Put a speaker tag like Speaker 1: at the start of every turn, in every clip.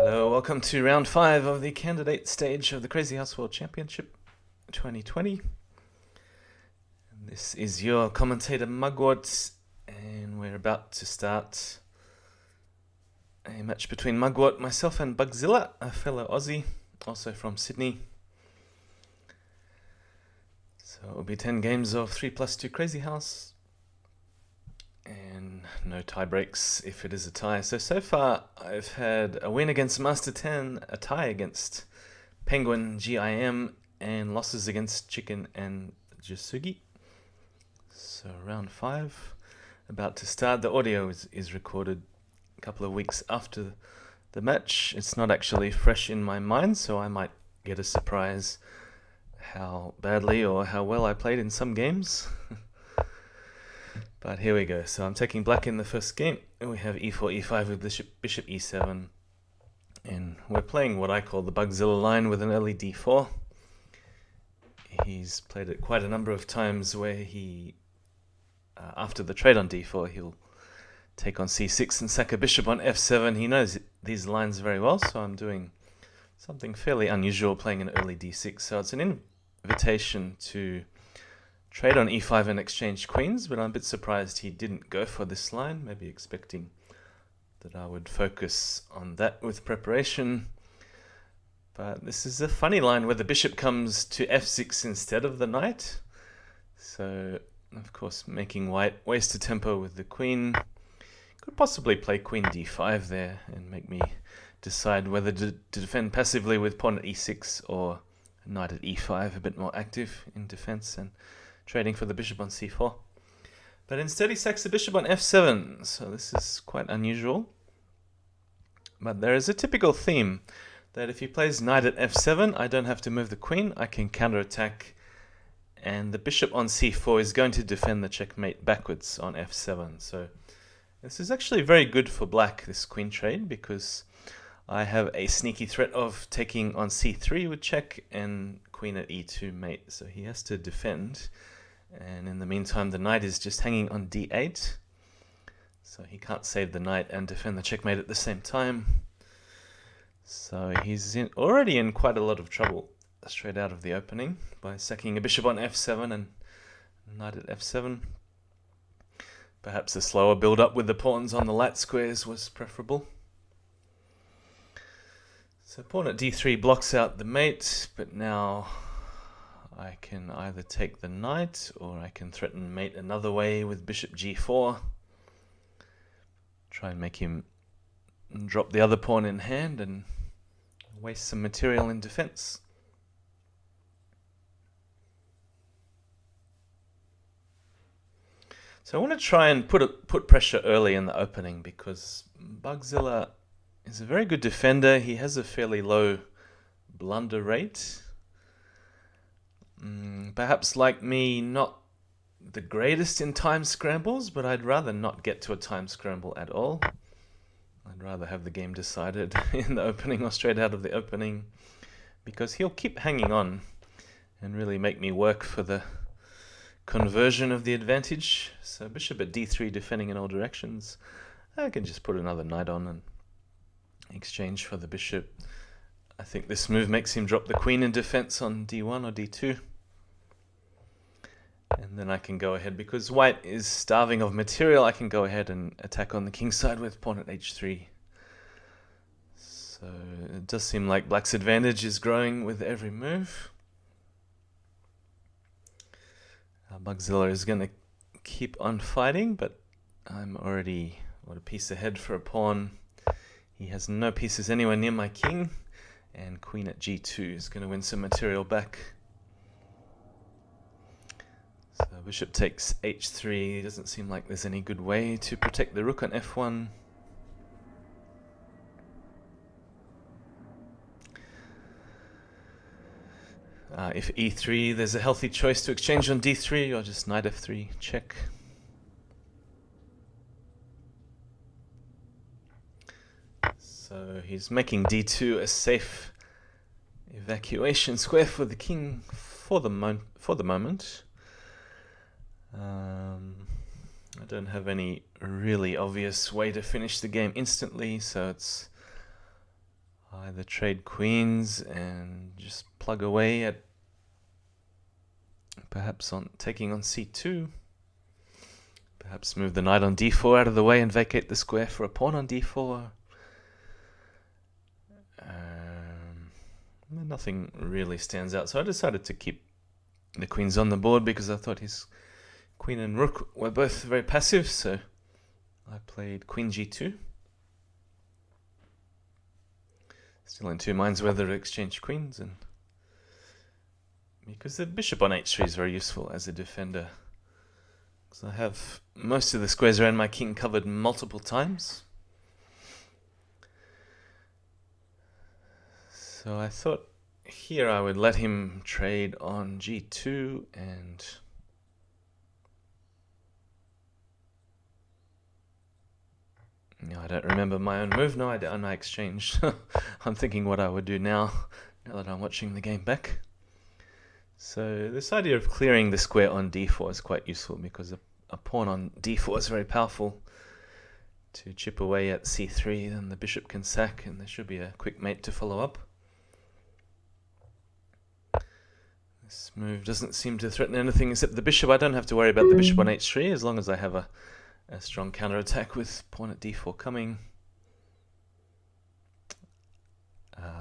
Speaker 1: Hello, welcome to round 5 of the candidate stage of the Crazyhouse World Championship 2020. This is your commentator Mugwort, and we're about to start a match between Mugwort, myself, and Bugzilla, a fellow Aussie, also from Sydney. So it will be 10 games of 3+2 Crazyhouse, and no tie breaks if it is a tie. So far I've had a win against Master 10, a tie against Penguin GIM, and losses against Chicken and Jasugi. So round 5 about to start. The audio is recorded a couple of weeks after the match. It's not actually fresh in my mind, so I might get a surprise how badly or how well I played in some games. But here we go. So I'm taking black in the first game, and we have e4, e5 with bishop e7. And we're playing what I call the Bugzilla line with an early d4. He's played it quite a number of times where he, after the trade on d4, he'll take on c6 and sack a bishop on f7. He knows these lines very well, so I'm doing something fairly unusual, playing an early d6. So it's an invitation to trade on e5 and exchange queens, but I'm a bit surprised he didn't go for this line, maybe expecting that I would focus on that with preparation. But this is a funny line where the bishop comes to f6 instead of the knight. So, of course, making white waste a tempo with the queen. Could possibly play queen d5 there and make me decide whether to defend passively with pawn at e6 or knight at e5, a bit more active in defense and trading for the bishop on c4. But instead he sacks the bishop on f7, so this is quite unusual. But there is a typical theme that if he plays knight at f7, I don't have to move the queen, I can counterattack, and the bishop on c4 is going to defend the checkmate backwards on f7. So this is actually very good for black, this queen trade, because I have a sneaky threat of taking on c3 with check and queen at e2 mate, so he has to defend. And in the meantime, the knight is just hanging on d8, so he can't save the knight and defend the checkmate at the same time. So he's already in quite a lot of trouble straight out of the opening by sacking a bishop on f7 and knight at f7. Perhaps a slower build-up with the pawns on the light squares was preferable. So pawn at d3 blocks out the mate, but now I can either take the knight or I can threaten mate another way with bishop g4. Try and make him drop the other pawn in hand and waste some material in defense. So I want to try and put pressure early in the opening, because Bugzilla is a very good defender. He has a fairly low blunder rate. Perhaps like me, not the greatest in time scrambles, but I'd rather not get to a time scramble at all. I'd rather have the game decided in the opening or straight out of the opening, because he'll keep hanging on and really make me work for the conversion of the advantage. So bishop at d3 defending in all directions. I can just put another knight on and exchange for the bishop. I think this move makes him drop the queen in defense on d1 or d2. And then I can go ahead, because white is starving of material, I can go ahead and attack on the king side with pawn at h3. So it does seem like black's advantage is growing with every move. Bugzilla is going to keep on fighting, but I'm already a piece ahead for a pawn. He has no pieces anywhere near my king, and queen at g2 is going to win some material back. So bishop takes h3. Doesn't seem like there's any good way to protect the rook on f1. If e3, there's a healthy choice to exchange on d3, or just knight f3, check. So he's making d2 a safe evacuation square for the king for the moment. I don't have any really obvious way to finish the game instantly, so it's Either trade queens and just plug away at perhaps on taking on c2. Perhaps move the knight on d4 out of the way and vacate the square for a pawn on d4. Nothing really stands out, so I decided to keep the queens on the board because I thought his queen and rook were both very passive, so I played queen g2. Still in two minds whether to exchange queens, and because the bishop on h3 is very useful as a defender, because I have most of the squares around my king covered multiple times. So I thought here I would let him trade on g2, and no, I don't remember my own move. No, I exchanged. I'm thinking what I would do now that I'm watching the game back. So this idea of clearing the square on d4 is quite useful because a pawn on d4 is very powerful to chip away at c3. Then the bishop can sack, and there should be a quick mate to follow up. This move doesn't seem to threaten anything except the bishop. I don't have to worry about the bishop on h3 as long as I have a strong counterattack with pawn at d4 coming.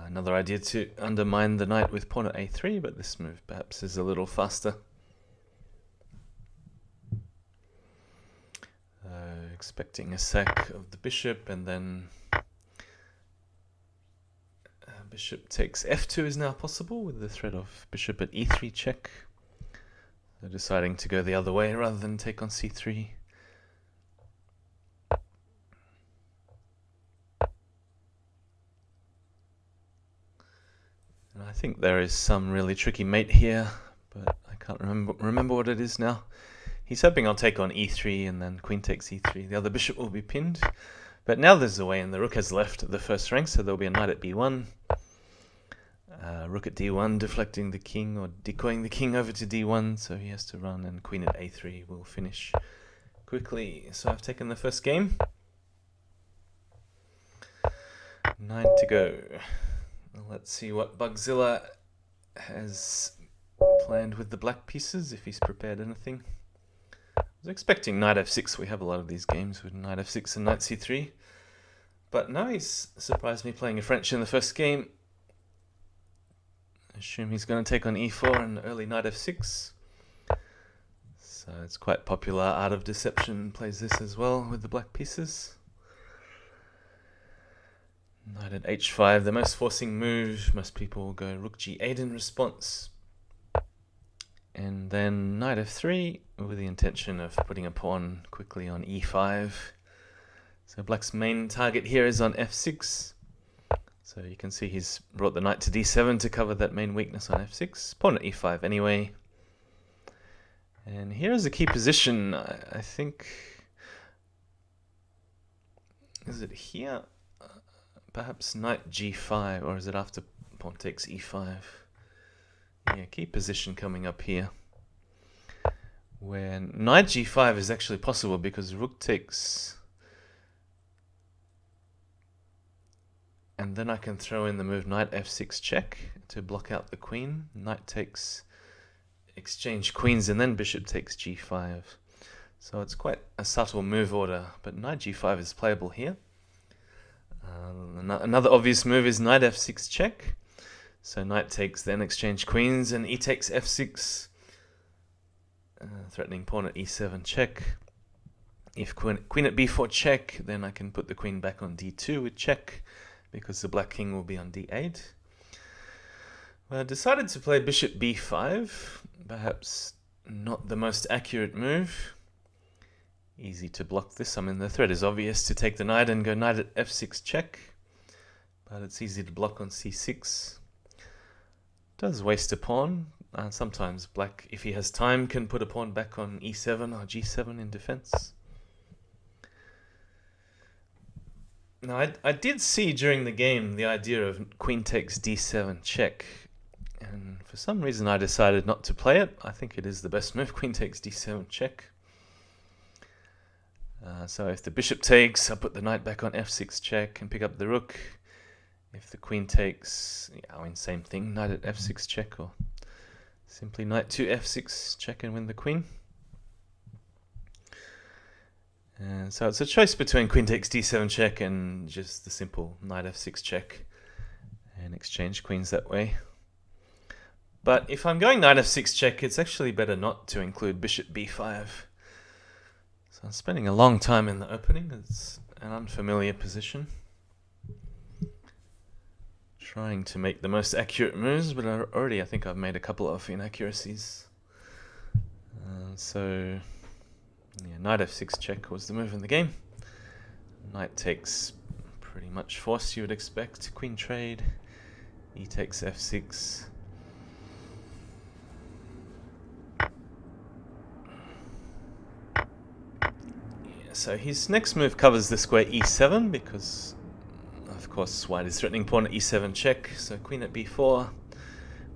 Speaker 1: Another idea to undermine the knight with pawn at a3, but this move perhaps is a little faster. Expecting a sack of the bishop, and then bishop takes f2 is now possible with the threat of bishop at e3 check. So deciding to go the other way rather than take on c3. And I think there is some really tricky mate here, but I can't remember what it is now. He's hoping I'll take on e3 and then queen takes e3. The other bishop will be pinned. But now there's a way, and the rook has left the first rank, so there'll be a knight at b1. Rook at d1 deflecting the king or decoying the king over to d1, so he has to run, and queen at a3 will finish quickly. So I've taken the first game. 9 to go. Let's see what Bugzilla has planned with the black pieces, if he's prepared anything. I was expecting knight f6. We have a lot of these games with knight f6 and knight c3. But no, he's surprised me playing a French in the first game. I assume he's going to take on e4 and early knight f6. So it's quite popular. Art of Deception plays this as well with the black pieces. Knight at h5, the most forcing move. Most people go rook g8 in response. And then knight f3 with the intention of putting a pawn quickly on e5. So black's main target here is on f6. So you can see he's brought the knight to d7 to cover that main weakness on f6. Pawn at e5 anyway. And here is a key position, I think. Is it here? Perhaps knight g5, or is it after pawn takes e5? Yeah, key position coming up here, where knight g5 is actually possible because rook takes, and then I can throw in the move knight f6 check to block out the queen. Knight takes, exchange queens, and then bishop takes g5. So it's quite a subtle move order, but knight g5 is playable here. Another obvious move is knight f6 check. So knight takes, then exchange queens, and e takes f6, threatening pawn at e7 check. If queen at b4 check, then I can put the queen back on d2 with check, because the black king will be on d8. Well, I decided to play bishop b5, perhaps not the most accurate move. Easy to block this. I mean, the threat is obvious to take the knight and go knight at f6 check, but it's easy to block on c6. Does waste a pawn. Sometimes black, if he has time, can put a pawn back on e7 or g7 in defense. Now, I did see during the game the idea of queen takes d7 check, and for some reason I decided not to play it. I think it is the best move, queen takes d7 check. So if the bishop takes, I'll put the knight back on f6 check and pick up the rook. if the queen takes, I mean, same thing, knight at f6 check, or simply knight to f6 check and win the queen. And so it's a choice between queen takes d7 check and just the simple knight f6 check and exchange queens that way. But if I'm going knight f6 check, it's actually better not to include bishop b5. So I'm spending a long time in the opening. It's an unfamiliar position. Trying to make the most accurate moves, but I think I've made a couple of inaccuracies. So yeah, knight f6 check was the move in the game. Knight takes pretty much force you would expect. Queen trade. E takes f6. So his next move covers the square e7 because, of course, white is threatening pawn at e7 check. So queen at b4.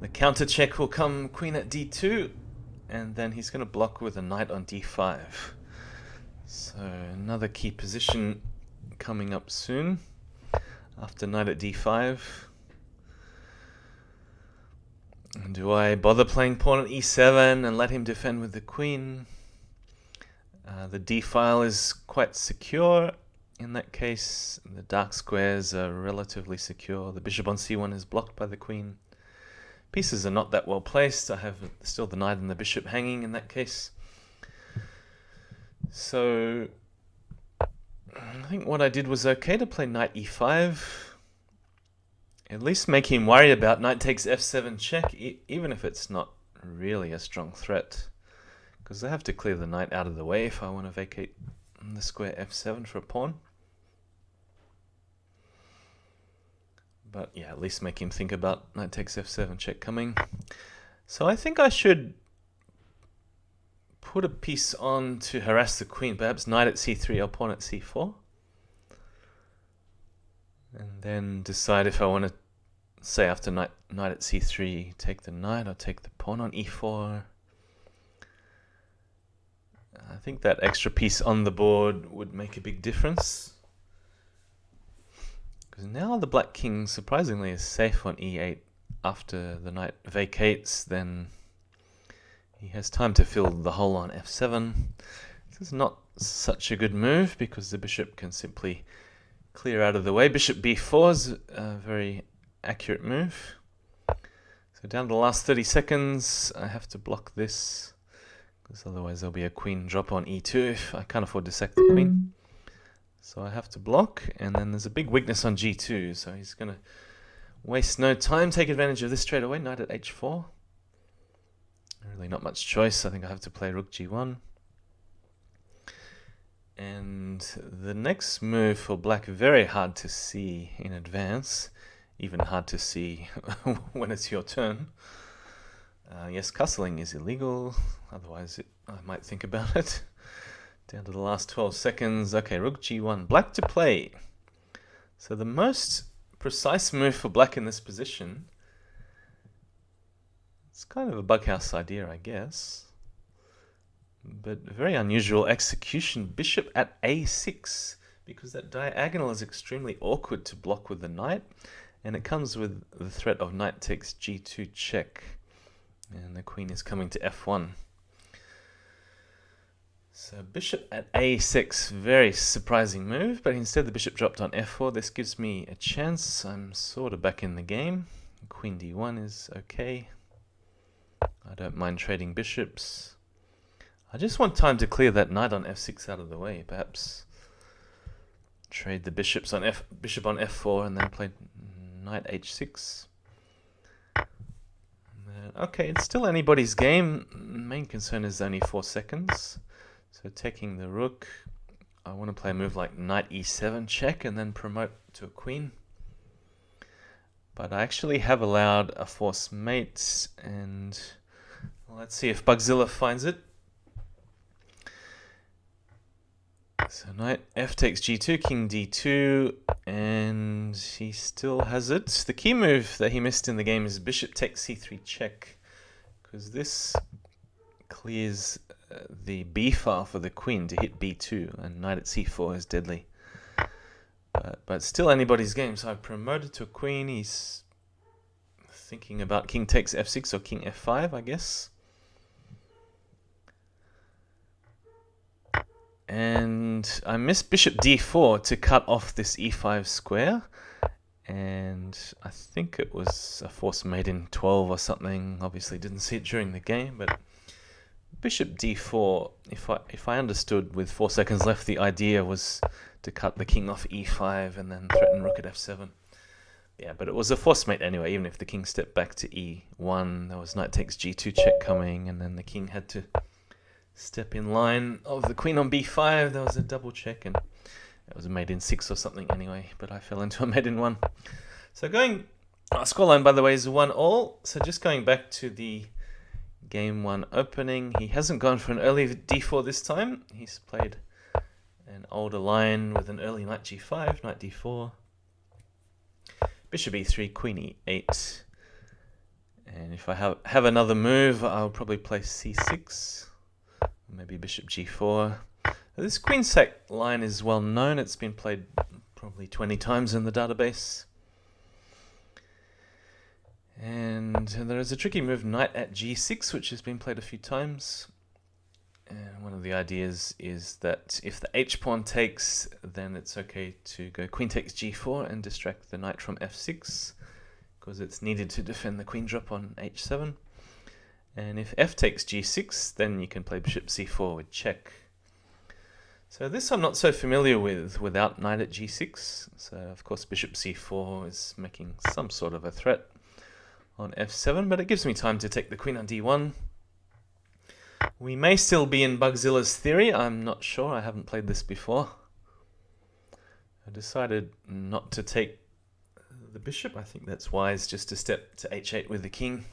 Speaker 1: The counter check will come queen at d2. And then he's going to block with a knight on d5. So another key position coming up soon after knight at d5. And do I bother playing pawn at e7 and let him defend with the queen? The d-file is quite secure. In that case, the dark squares are relatively secure. The bishop on c1 is blocked by the queen. Pieces are not that well placed. I have still the knight and the bishop hanging in that case. So I think what I did was okay to play knight e5. At least make him worry about knight takes f7 check, even if it's not really a strong threat. Because I have to clear the knight out of the way if I want to vacate the square f7 for a pawn. But yeah, at least make him think about knight takes f7 check coming. So I think I should put a piece on to harass the queen. Perhaps knight at c3 or pawn at c4. And then decide if I want to, say after knight at c3, take the knight or take the pawn on e4. I think that extra piece on the board would make a big difference. Because now the black king surprisingly is safe on e8. After the knight vacates, then he has time to fill the hole on f7. This is not such a good move because the bishop can simply clear out of the way. Bishop b4 is a very accurate move. So down to the last 30 seconds, I have to block this. Because otherwise there'll be a queen drop on e2 if I can't afford to sack the queen. So I have to block, and then there's a big weakness on g2, so he's going to waste no time, take advantage of this straight away, knight at h4. Really not much choice, I think I have to play rook g1. And the next move for black, very hard to see in advance, even hard to see when it's your turn. Yes, castling is illegal, otherwise I might think about it. Down to the last 12 seconds. Okay, rook g1, black to play. So the most precise move for black in this position, it's kind of a bughouse idea, I guess, but very unusual execution. Bishop at a6, because that diagonal is extremely awkward to block with the knight, and it comes with the threat of knight takes g2 check. And the queen is coming to f1. So bishop at a6, very surprising move, but instead the bishop dropped on f4. This gives me a chance. I'm sort of back in the game. Queen d1 is okay. I don't mind trading bishops. I just want time to clear that knight on f6 out of the way. Perhaps trade the bishops on bishop on f4 and then play knight h6. Okay, it's still anybody's game. Main concern is only 4 seconds. So taking the rook, I want to play a move like knight e7 check and then promote to a queen. But I actually have allowed a forced mate, and well, let's see if Bugzilla finds it. So knight f takes g2, king d2, and he still has it. The key move that he missed in the game is bishop takes c3 check, because this clears the b file for the queen to hit b2, and knight at c4 is deadly. But still anybody's game. So I promoted to a queen. He's thinking about king takes f6 or king f5, I guess. And I missed bishop d4 to cut off this e5 square. And I think it was a force made in 12 or something. Obviously didn't see it during the game, but bishop d4, if I understood with 4 seconds left, the idea was to cut the king off e5 and then threaten rook at f7. Yeah, but it was a force mate anyway. Even if the king stepped back to e1, there was knight takes g2 check coming, and then the king had to step in line of the queen on b5. There was a double check, and it was a mate in 6 or something anyway, but I fell into a mate in 1. So scoreline, by the way, is 1-1. So just going back to the game 1 opening, he hasn't gone for an early d4 this time. He's played an older line with an early knight g5, knight d4, bishop e3, queen e8. And if I have another move, I'll probably play c6, maybe bishop g4. This queen sack line is well known. It's been played probably 20 times in the database. And there is a tricky move, knight at g6, which has been played a few times. And one of the ideas is that if the h-pawn takes, then it's okay to go queen takes g4 and distract the knight from f6, because it's needed to defend the queen drop on h7. And if f takes g6, then you can play bishop c4 with check. So this I'm not so familiar with without knight at g6. So of course bishop c4 is making some sort of a threat on f7, but it gives me time to take the queen on d1. We may still be in Bugzilla's theory. I'm not sure. I haven't played this before. I decided not to take the bishop. I think that's wise, just to step to h8 with the king.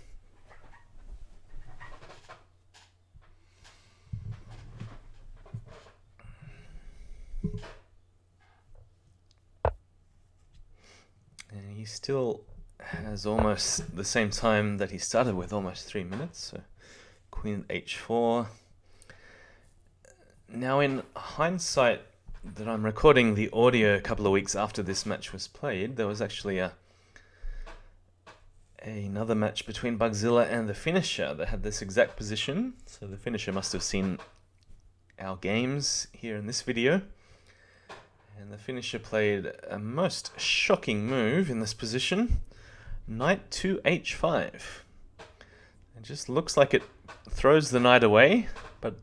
Speaker 1: And he still has almost the same time that he started with, almost 3 minutes. So queen h4. Now in hindsight, that I'm recording the audio a couple of weeks after this match was played, there was actually another match between Bugzilla and the finisher that had this exact position. So the finisher must have seen our games here in this video. And the finisher played a most shocking move in this position, knight to h5. It just looks like it throws the knight away, but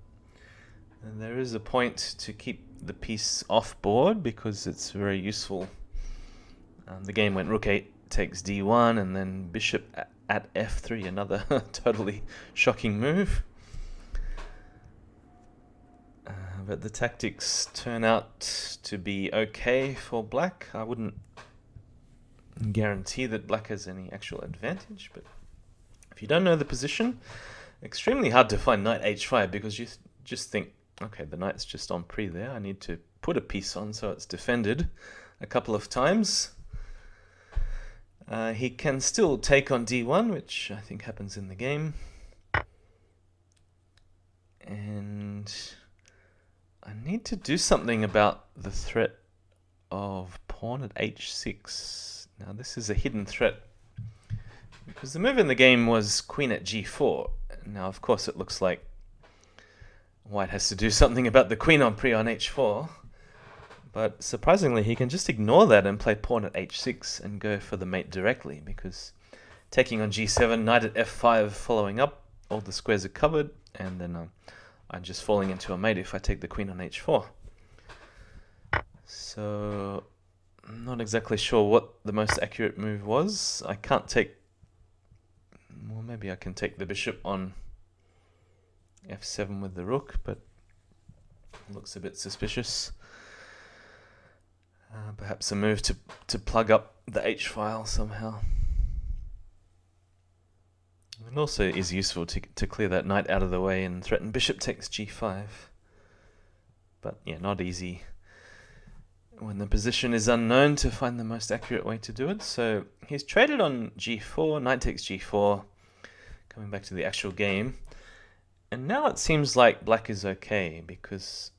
Speaker 1: there is a point to keep the piece off board because it's very useful. The game went rook 8 takes d1 and then bishop at f3, another totally shocking move. But the tactics turn out to be okay for black. I wouldn't guarantee that black has any actual advantage, but if you don't know the position, extremely hard to find knight h5 because you just think, okay, the knight's just on pre there. I need to put a piece on so it's defended a couple of times. He can still take on d1, which I think happens in the game. And I need to do something about the threat of pawn at h6. Now this is a hidden threat because the move in the game was queen at g4. Now of course it looks like white has to do something about the queen on pre on h4. But surprisingly he can just ignore that and play pawn at h6 and go for the mate directly, because taking on g7, knight at f5 following up, all the squares are covered, and then I'm just falling into a mate if I take the queen on h4. So I'm not exactly sure what the most accurate move was. I can't take... Well, maybe I can take the bishop on f7 with the rook, but it looks a bit suspicious. Perhaps a move to plug up the h-file somehow. It also is useful to clear that knight out of the way and threaten bishop takes g5. But yeah, not easy when the position is unknown to find the most accurate way to do it. So he's traded on g4, knight takes g4, coming back to the actual game. And now it seems like black is okay because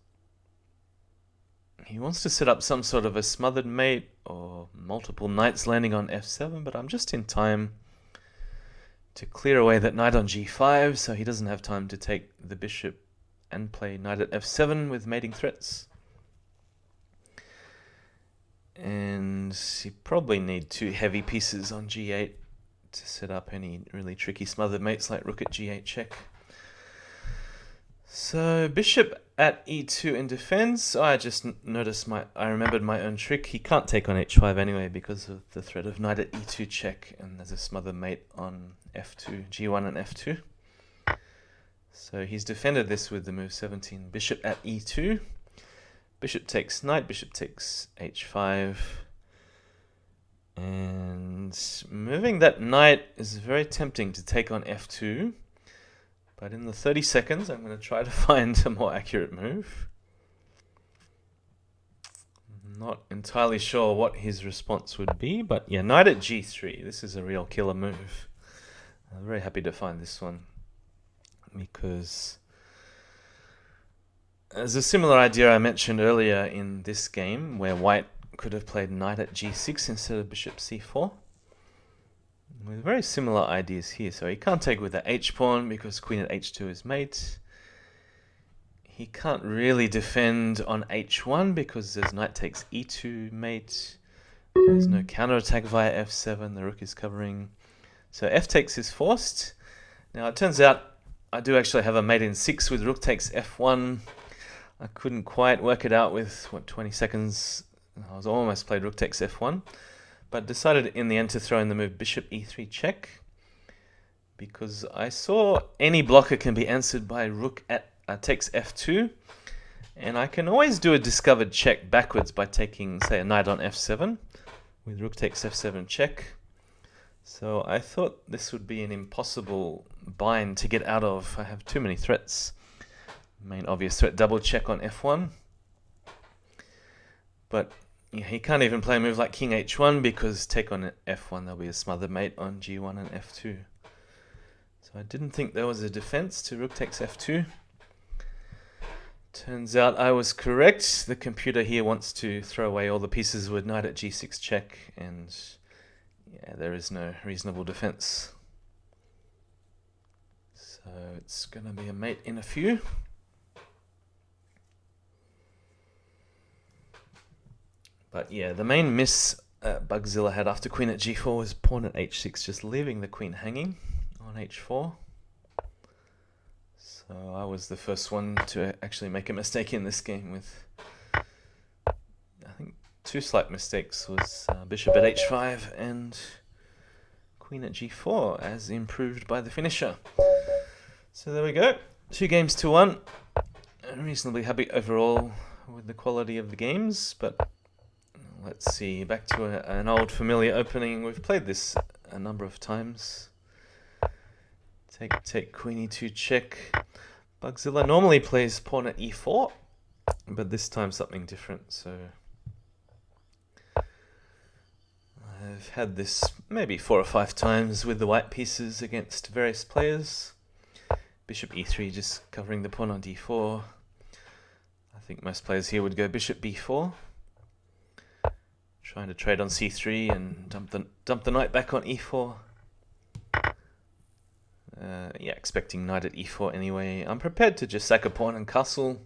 Speaker 1: He wants to set up some sort of a smothered mate or multiple knights landing on f7, but I'm just in time to clear away that knight on g5, so he doesn't have time to take the bishop and play knight at f7 with mating threats. And you probably need two heavy pieces on g8 to set up any really tricky smothered mates like rook at g8 check. So bishop at e2 in defense. I just noticed I remembered my own trick. He can't take on h5 anyway because of the threat of knight at e2 check, and there's a smothered mate on f2, g1 and f2. So he's defended this with the move 17, bishop at e2. Bishop takes knight, bishop takes h5. And moving that knight is very tempting to take on f2. But in the 30 seconds, I'm going to try to find a more accurate move. I'm not entirely sure what his response would be, but yeah, knight at g3. This is a real killer move. I'm very happy to find this one because there's a similar idea I mentioned earlier in this game where white could have played knight at g6 instead of bishop c4. With very similar ideas here. So he can't take with the h-pawn because queen at h2 is mate. He can't really defend on h1 because there's knight takes e2 mate. There's no counterattack via f7. The rook is covering. So f takes is forced. Now it turns out I do actually have a mate in 6 with rook takes f1. I couldn't quite work it out with, 20 seconds. I was almost played rook takes f1. But decided in the end to throw in the move bishop e3 check. Because I saw any blocker can be answered by rook at takes f2. And I can always do a discovered check backwards by taking, say, a knight on f7. With rook takes f7 check. So I thought this would be an impossible bind to get out of. I have too many threats. Main obvious threat, double check on f1. But yeah, he can't even play a move like king h1 because take on f1 there'll be a smothered mate on g1 and f2. So I didn't think there was a defense to rook takes f2. Turns out I was correct. The computer here wants to throw away all the pieces with knight at g6 check, and yeah, there is no reasonable defense. So it's going to be a mate in a few. But yeah, the main miss Bugzilla had after queen at g4 was pawn at h6, just leaving the queen hanging on h4. So I was the first one to actually make a mistake in this game with, I think, two slight mistakes was bishop at h5 and queen at g4 as improved by the finisher. So there we go, 2 games to 1. I'm reasonably happy overall with the quality of the games, but let's see, back to an old familiar opening. We've played this a number of times. Take queen e2 check. Bugzilla normally plays pawn at e4, but this time something different. So I've had this maybe 4 or 5 times with the white pieces against various players. Bishop e3 just covering the pawn on d4. I think most players here would go bishop b4. Trying to trade on c3 and dump the knight back on e4. Yeah, expecting knight at e4 anyway. I'm prepared to just sack a pawn and castle.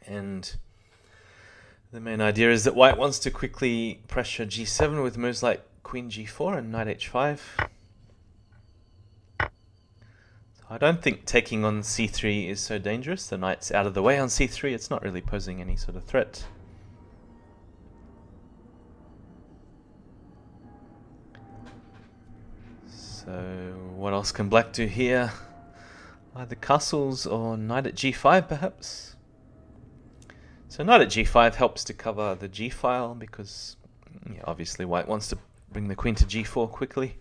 Speaker 1: And the main idea is that white wants to quickly pressure g7 with moves like queen g4 and knight h5. So I don't think taking on c3 is so dangerous. The knight's out of the way on c3. It's not really posing any sort of threat. So what else can black do here? Either castles or knight at g5 perhaps? So knight at g5 helps to cover the g file because yeah, obviously white wants to bring the queen to g4 quickly.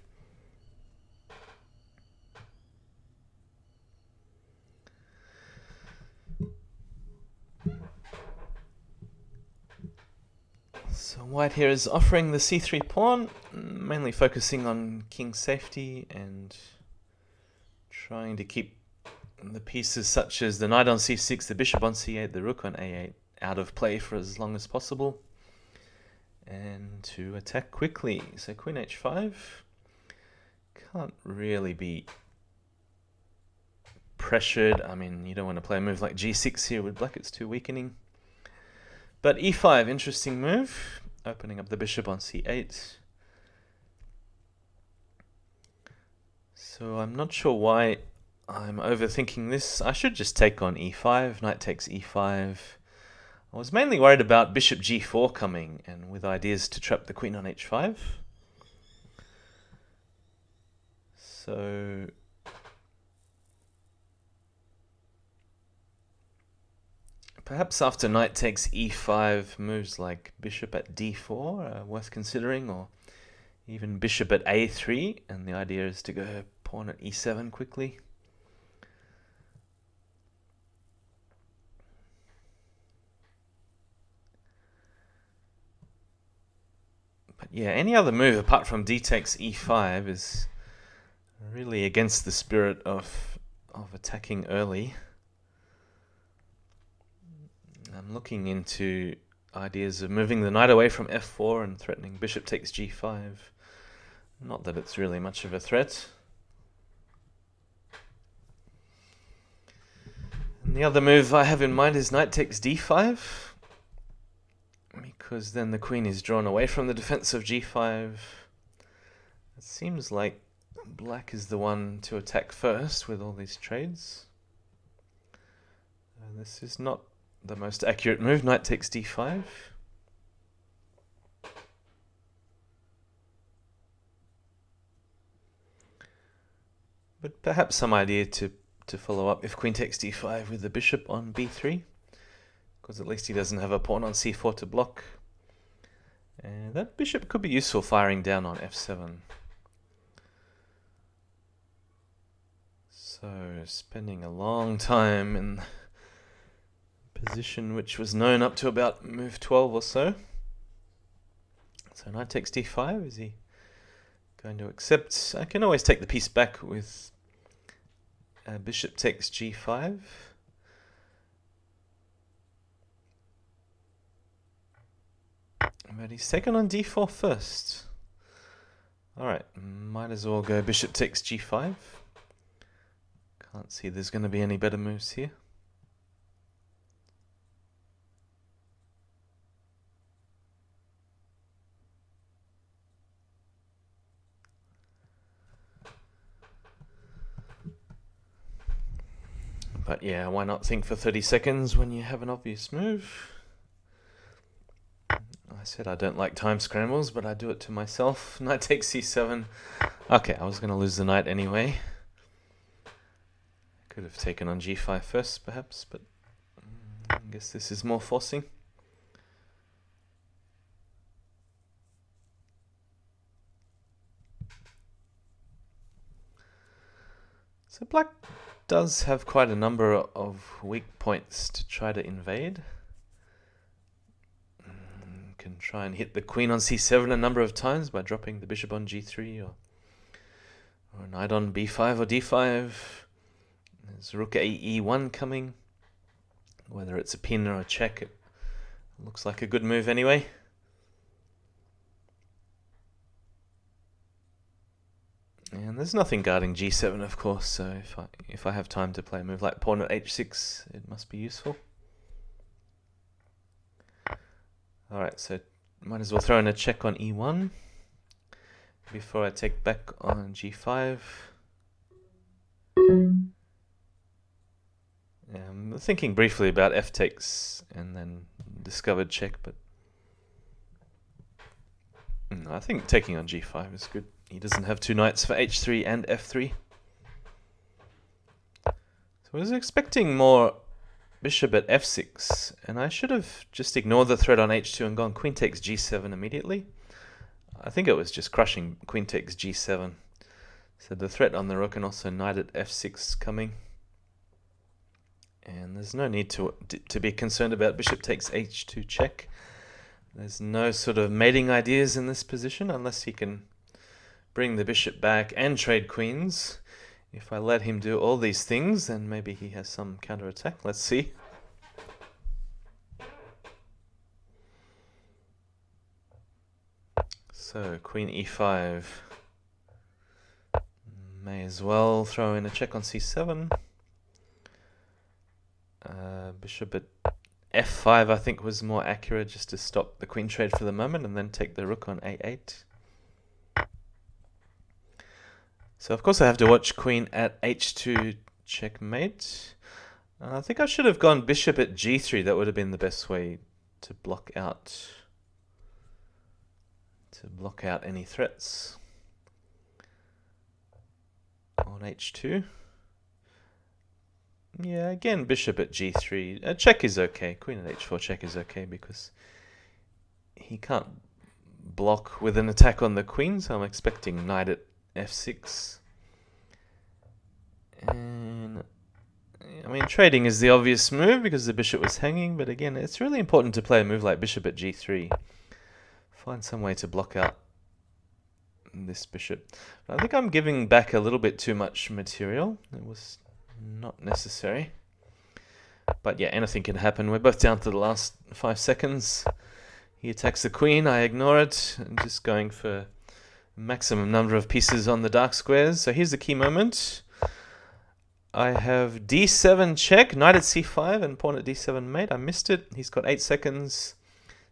Speaker 1: So white here is offering the c3 pawn, mainly focusing on king safety and trying to keep the pieces such as the knight on c6, the bishop on c8, the rook on a8 out of play for as long as possible and to attack quickly. So queen h5 can't really be pressured. I mean, you don't want to play a move like g6 here with black, it's too weakening. But e5, interesting move, opening up the bishop on c8. So I'm not sure why I'm overthinking this. I should just take on e5, knight takes e5. I was mainly worried about bishop g4 coming, and with ideas to trap the queen on h5. So perhaps after knight takes e5, moves like bishop at d4 are worth considering, or even bishop at a3, and the idea is to go pawn at e7 quickly. But yeah, any other move apart from d takes e5 is really against the spirit of attacking early. I'm looking into ideas of moving the knight away from f4 and threatening bishop takes g5. Not that it's really much of a threat. And the other move I have in mind is knight takes d5, because then the queen is drawn away from the defense of g5. It seems like black is the one to attack first with all these trades. This is not the most accurate move, knight takes d5. But perhaps some idea to follow up if queen takes d5 with the bishop on b3, because at least he doesn't have a pawn on c4 to block. And that bishop could be useful firing down on f7. So spending a long time in position which was known up to about move 12 or so. So knight takes d5, is he going to accept? I can always take the piece back with bishop takes g5. But he's taken on d4 first. Alright, might as well go bishop takes g5. Can't see there's going to be any better moves here. But yeah, why not think for 30 seconds when you have an obvious move? I said I don't like time scrambles, but I do it to myself. Knight takes c7. Okay, I was going to lose the knight anyway. Could have taken on g5 first, perhaps, but I guess this is more forcing. So black does have quite a number of weak points to try to invade. Can try and hit the queen on c7 a number of times by dropping the bishop on g3, or knight on b5 or d5. There's rook e1 coming. Whether it's a pin or a check, it looks like a good move anyway. And there's nothing guarding g7, of course, so if I have time to play a move like pawn at h6, it must be useful. Alright, so might as well throw in a check on e1 before I take back on g5. I'm thinking briefly about f takes and then discovered check, but I think taking on g5 is good. He doesn't have two knights for h3 and f3. So I was expecting more bishop at f6, and I should have just ignored the threat on h2 and gone queen takes g7 immediately. I think it was just crushing queen takes g7. So the threat on the rook and also knight at f6 coming. And there's no need to be concerned about bishop takes h2 check. There's no sort of mating ideas in this position unless he can bring the bishop back and trade queens. If I let him do all these things, then maybe he has some counterattack. Let's see. So queen e5. May as well throw in a check on c7. Bishop at f5 I think was more accurate, just to stop the queen trade for the moment and then take the rook on a8. So of course I have to watch queen at h2 checkmate. I think I should have gone bishop at g3. That would have been the best way to block out any threats on h2. Yeah, again bishop at g3. A check is okay. Queen at h4 check is okay because he can't block with an attack on the queen, so I'm expecting knight at f6. And I mean, trading is the obvious move because the bishop was hanging, but again, it's really important to play a move like bishop at g3. Find some way to block out this bishop. But I think I'm giving back a little bit too much material. It was not necessary. But yeah, anything can happen. We're both down to the last 5 seconds. He attacks the queen, I ignore it. I'm just going for maximum number of pieces on the dark squares. So here's the key moment. I have d7 check, knight at c5 and pawn at d7 mate. I missed it. He's got 8 seconds.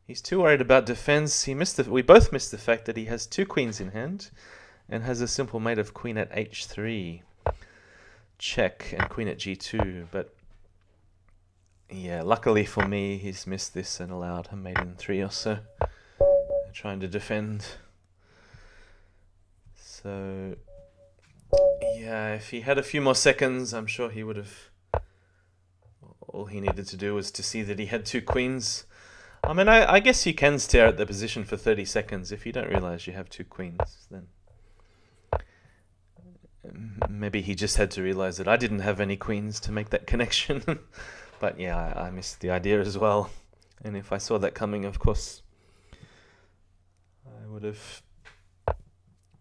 Speaker 1: He's too worried about defense. We both missed the fact that he has 2 queens in hand and has a simple mate of queen at h3 check and queen at g2. But yeah, luckily for me, he's missed this and allowed a mate in 3 or so, trying to defend. So yeah, if he had a few more seconds, I'm sure he would have. All he needed to do was to see that he had 2 queens. I mean, I guess you can stare at the position for 30 seconds. If you don't realize you have 2 queens, then maybe he just had to realize that I didn't have any queens to make that connection. But yeah, I missed the idea as well. And if I saw that coming, of course, I would have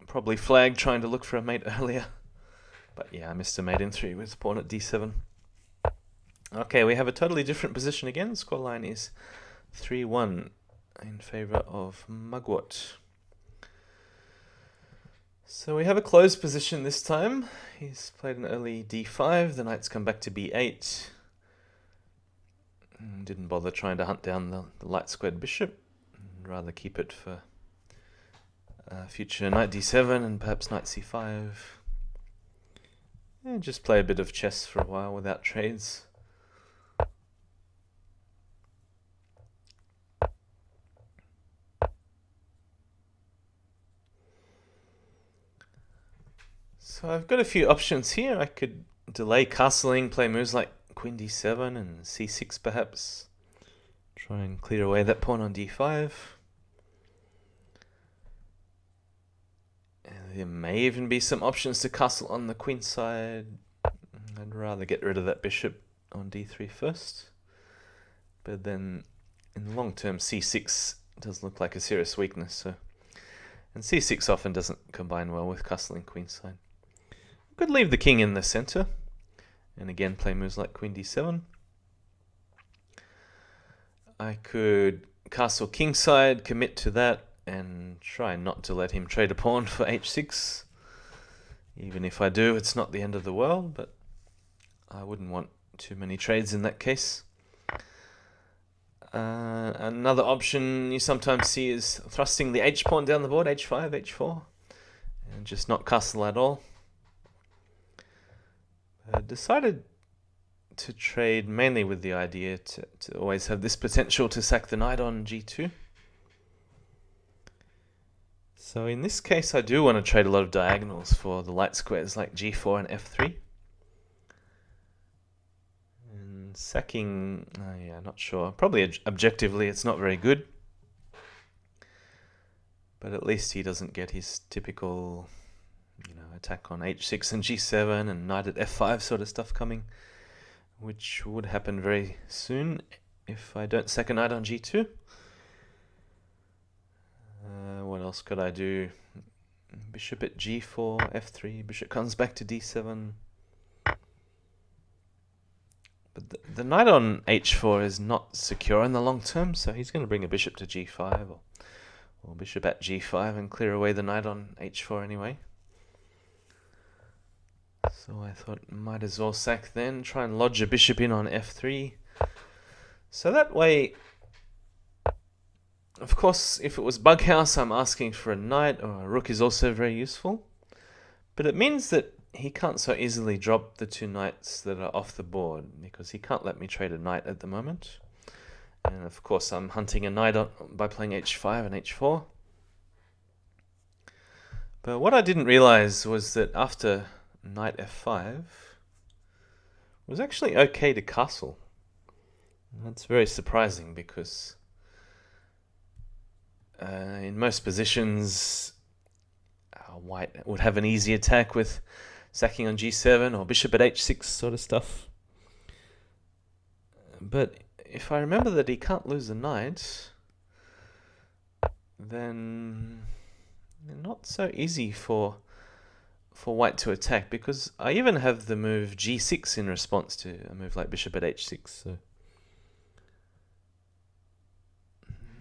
Speaker 1: probably flagged trying to look for a mate earlier. But yeah, I missed a mate in 3 with pawn at d7. Okay, we have a totally different position again. The scoreline is 3-1 in favor of Mugwort. So we have a closed position this time. He's played an early d5. The knight's come back to b8. Didn't bother trying to hunt down the light squared bishop. Rather keep it for future knight d7 and perhaps knight c5. And just play a bit of chess for a while without trades. So I've got a few options here. I could delay castling, play moves like queen d7 and c6 perhaps. Try and clear away that pawn on d5. And there may even be some options to castle on the queen side. I'd rather get rid of that bishop on d3 first. But then in the long term, c6 does look like a serious weakness. And c6 often doesn't combine well with castling queenside. Could leave the king in the center and again play moves like queen d7. I could castle kingside, commit to that, and try not to let him trade a pawn for h6. Even if I do, it's not the end of the world, but I wouldn't want too many trades in that case. Another option you sometimes see is thrusting the h-pawn down the board, h5, h4, and just not castle at all. Decided to trade mainly with the idea to always have this potential to sack the knight on g2. So in this case, I do want to trade a lot of diagonals for the light squares like g4 and f3. And sacking, yeah, not sure. Probably objectively it's not very good. But at least he doesn't get his typical attack on h6 and g7 and knight at f5 sort of stuff coming, which would happen very soon if I don't sack a knight on g2. What else could I do? Bishop at g4, f3, bishop comes back to d7. But the knight on h4 is not secure in the long term, so he's going to bring a bishop to g5 or or bishop at g5 and clear away the knight on h4 anyway. So I thought might as well sack then, try and lodge a bishop in on f3. So that way, of course, if it was Bughouse, I'm asking for a knight, or a rook is also very useful. But it means that he can't so easily drop the two knights that are off the board, because he can't let me trade a knight at the moment. And of course I'm hunting a knight by playing h5 and h4. But what I didn't realize was that after knight f5, it was actually okay to castle. And that's very surprising, because in most positions white would have an easy attack with sacking on g7 or bishop at h6 sort of stuff. But if I remember that he can't lose a knight, then not so easy for white to attack, because I even have the move g6 in response to a move like bishop at h6. So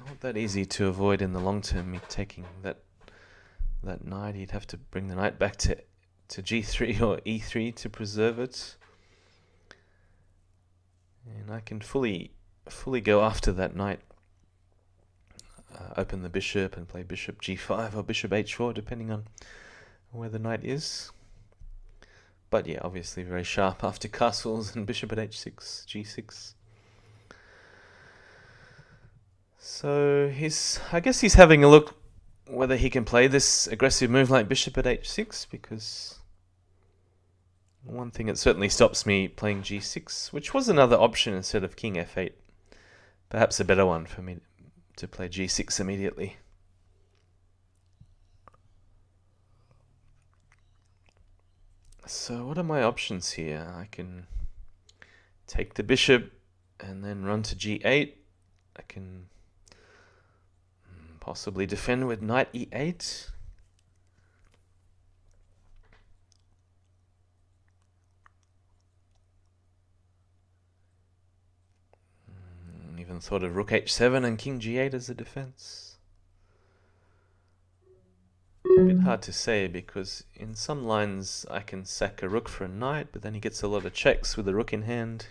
Speaker 1: not that easy to avoid in the long term, me taking that knight. He'd have to bring the knight back to g3 or e3 to preserve it. And I can fully go after that knight. Open the bishop and play bishop g5 or bishop h4, depending on where the knight is. But yeah, obviously very sharp after castles and bishop at h6, g6. So I guess he's having a look whether he can play this aggressive move like bishop at h6, because one thing that certainly stops me playing g6, which was another option instead of king f8. Perhaps a better one for me to play g6 immediately. So what are my options here? I can take the bishop and then run to g8. I can possibly defend with knight e8. Even thought of rook h7 and king g8 as a defense. A bit hard to say, because in some lines I can sack a rook for a knight, but then he gets a lot of checks with the rook in hand.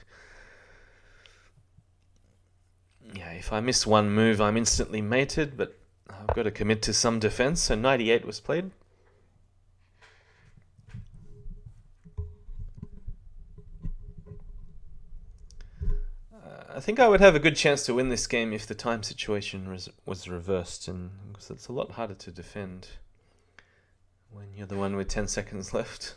Speaker 1: Yeah, if I miss one move, I'm instantly mated, but I've got to commit to some defense, so knight e8 was played. I think I would have a good chance to win this game if the time situation was reversed, and because it's a lot harder to defend when you're the one with 10 seconds left.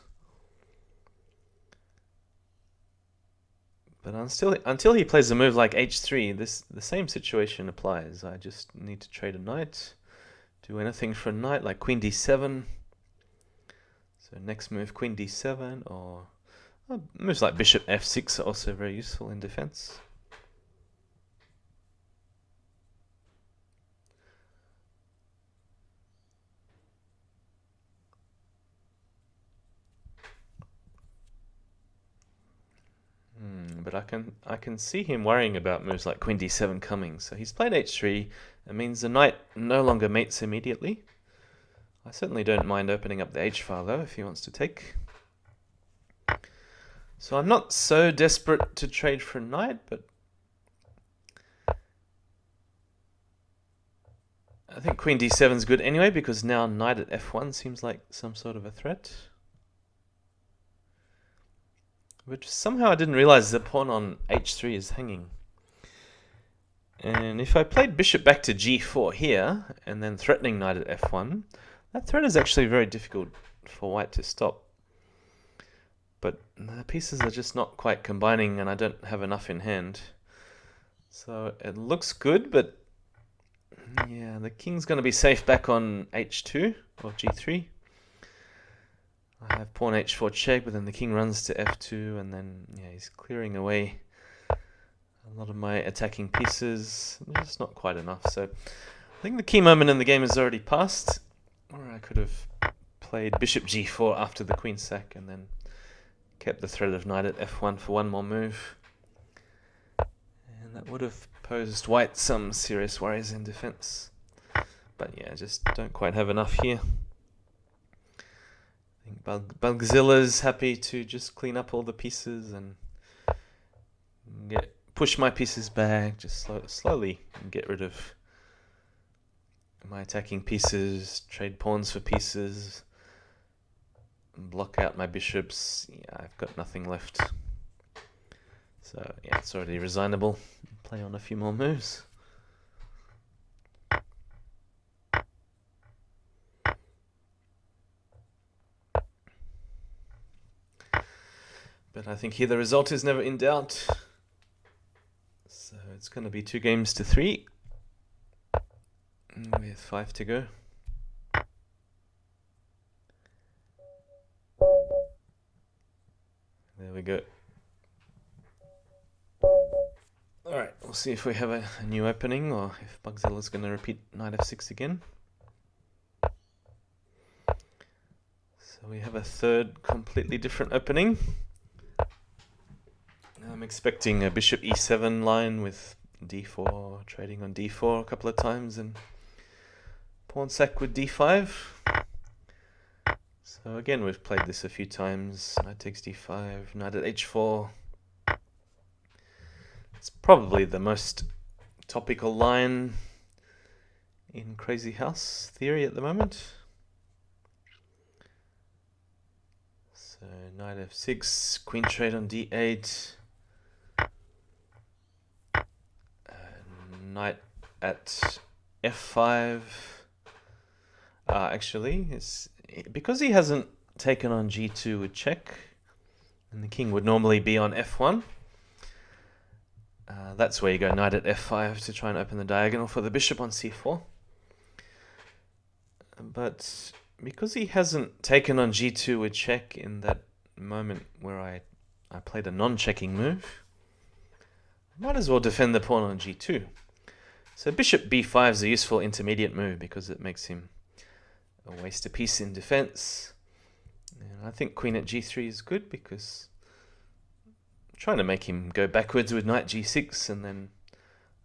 Speaker 1: But until he plays a move like h3, the same situation applies. I just need to trade a knight, do anything for a knight, like queen d7. So next move, queen d7, or moves like bishop f6 are also very useful in defense. But I can see him worrying about moves like queen d7 coming. So he's played h3. It means the knight no longer mates immediately. I certainly don't mind opening up the h-file though, if he wants to take. So I'm not so desperate to trade for a knight, but I think queen d7 is good anyway, because now knight at f1 seems like some sort of a threat. But somehow I didn't realize the pawn on h3 is hanging. And if I played bishop back to g4 here, and then threatening knight at f1, that threat is actually very difficult for white to stop. But the pieces are just not quite combining, and I don't have enough in hand. So it looks good, but yeah, the king's going to be safe back on h2 or g3. I have pawn h4 check, but then the king runs to f2, and then yeah, he's clearing away a lot of my attacking pieces. Just not quite enough. So I think the key moment in the game has already passed, or I could have played bishop g4 after the queen sack, and then kept the threat of knight at f1 for one more move. And that would have posed white some serious worries in defense. But yeah, just don't quite have enough here. I think Bugzilla's happy to just clean up all the pieces and push my pieces back, just slowly get rid of my attacking pieces, trade pawns for pieces, block out my bishops. Yeah, I've got nothing left. So yeah, it's already resignable. Play on a few more moves. But I think here the result is never in doubt. So it's going to be 2-3 with 5 to go. There we go. Alright, we'll see if we have a new opening or if Bugzilla's going to repeat knight f6 again. So we have a third completely different opening. I'm expecting a bishop e7 line with d4, trading on d4 a couple of times and pawn sack with d5. So again, we've played this a few times. Knight takes d5, knight at h4. It's probably the most topical line in Crazyhouse theory at the moment. So knight f6, queen trade on d8. Knight at f5. Actually, because he hasn't taken on g2 with check, and the king would normally be on f1. That's where you go knight at f5 to try and open the diagonal for the bishop on c4. But because he hasn't taken on g2 with check in that moment where I played a non-checking move, I might as well defend the pawn on g2. So bishop b5 is a useful intermediate move because it makes him waste a piece in defense. And I think queen at g3 is good because I'm trying to make him go backwards with knight g6, and then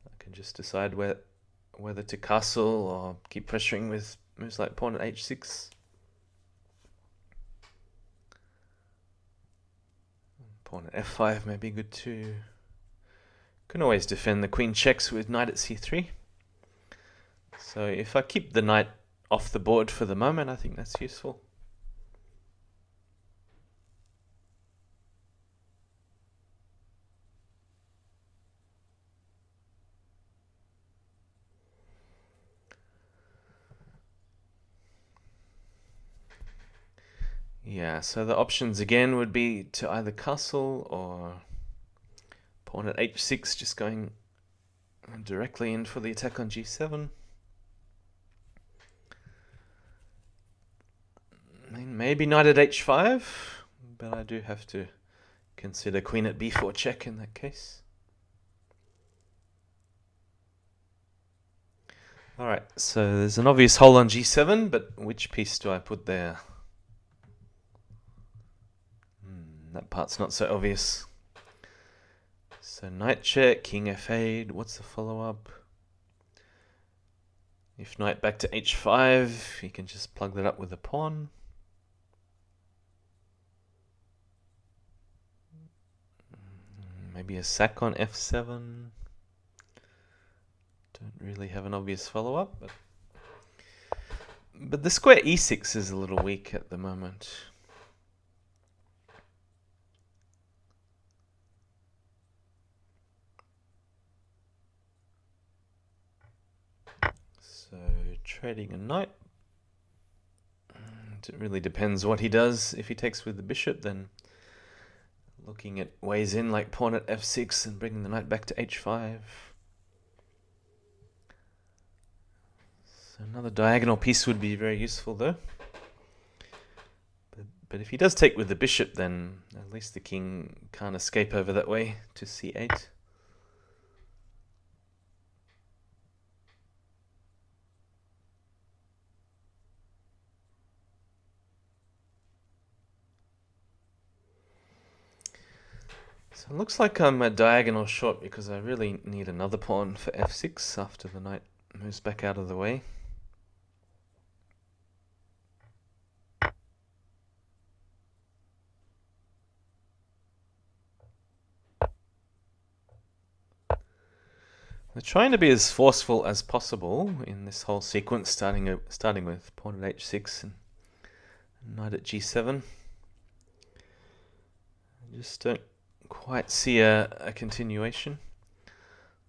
Speaker 1: I can just decide whether to castle or keep pressuring with moves like pawn at h6. Pawn at f5 may be good too. Can always defend the queen checks with knight at c3. So if I keep the knight off the board for the moment, I think that's useful. Yeah, so the options again would be to either castle or pawn at h6, just going directly in for the attack on g7. I mean, maybe knight at h5, but I do have to consider queen at b4 check in that case. Alright, so there's an obvious hole on g7, but which piece do I put there? That part's not so obvious. So knight check, king f8, what's the follow-up? If knight back to h5, you can just plug that up with a pawn. Maybe a sack on f7. Don't really have an obvious follow-up, but the square e6 is a little weak at the moment. So trading a knight. It really depends what he does. If he takes with the bishop, then looking at ways in like pawn at f6 and bringing the knight back to h5. So another diagonal piece would be very useful though. But if he does take with the bishop, then at least the king can't escape over that way to c8. So it looks like I'm a diagonal short because I really need another pawn for f6 after the knight moves back out of the way. They're trying to be as forceful as possible in this whole sequence, starting with pawn at h6 and knight at g7. I just don't quite see a continuation.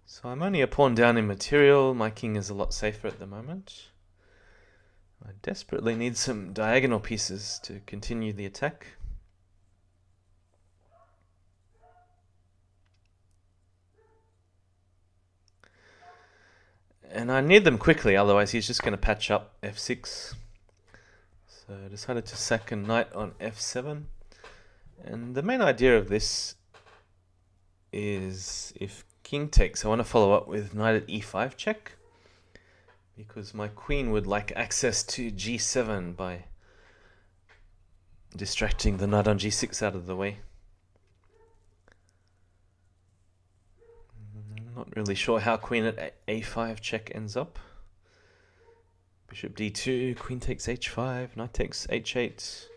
Speaker 1: So I'm only a pawn down in material. My king is a lot safer at the moment. I desperately need some diagonal pieces to continue the attack. And I need them quickly, otherwise he's just going to patch up f6. So I decided to sack a knight on f7. And the main idea of this is if king takes, I want to follow up with knight at e5 check, because my queen would like access to g7 by distracting the knight on g6 out of the way. I'm not really sure how queen at a5 check ends up. Bishop d2, queen takes h5, knight takes h8.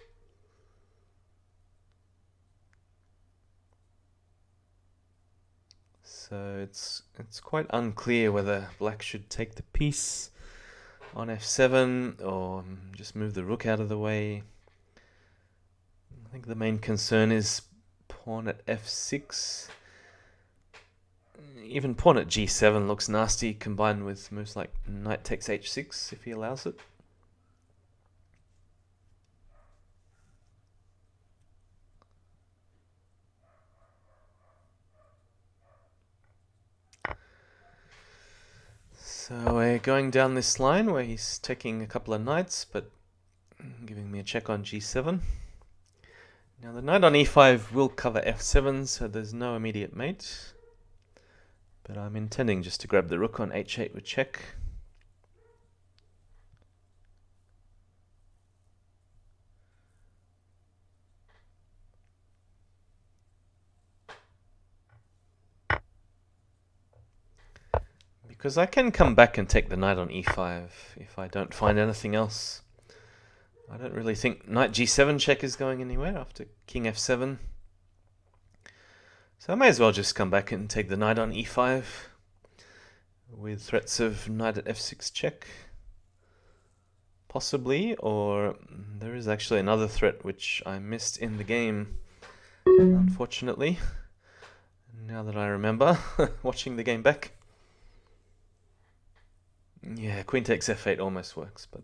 Speaker 1: So it's quite unclear whether black should take the piece on f7 or just move the rook out of the way. I think the main concern is pawn at f6. Even pawn at g7 looks nasty, combined with moves like knight takes h6 if he allows it. So we're going down this line where he's taking a couple of knights, but giving me a check on g7. Now the knight on e5 will cover f7, so there's no immediate mate. But I'm intending just to grab the rook on h8 with check. Because I can come back and take the knight on e5 if I don't find anything else. I don't really think knight g7 check is going anywhere after king f7. So I may as well just come back and take the knight on e5 with threats of knight at f6 check. Possibly, or there is actually another threat which I missed in the game, unfortunately. Now that I remember, watching the game back. Yeah, queen takes f8 almost works, but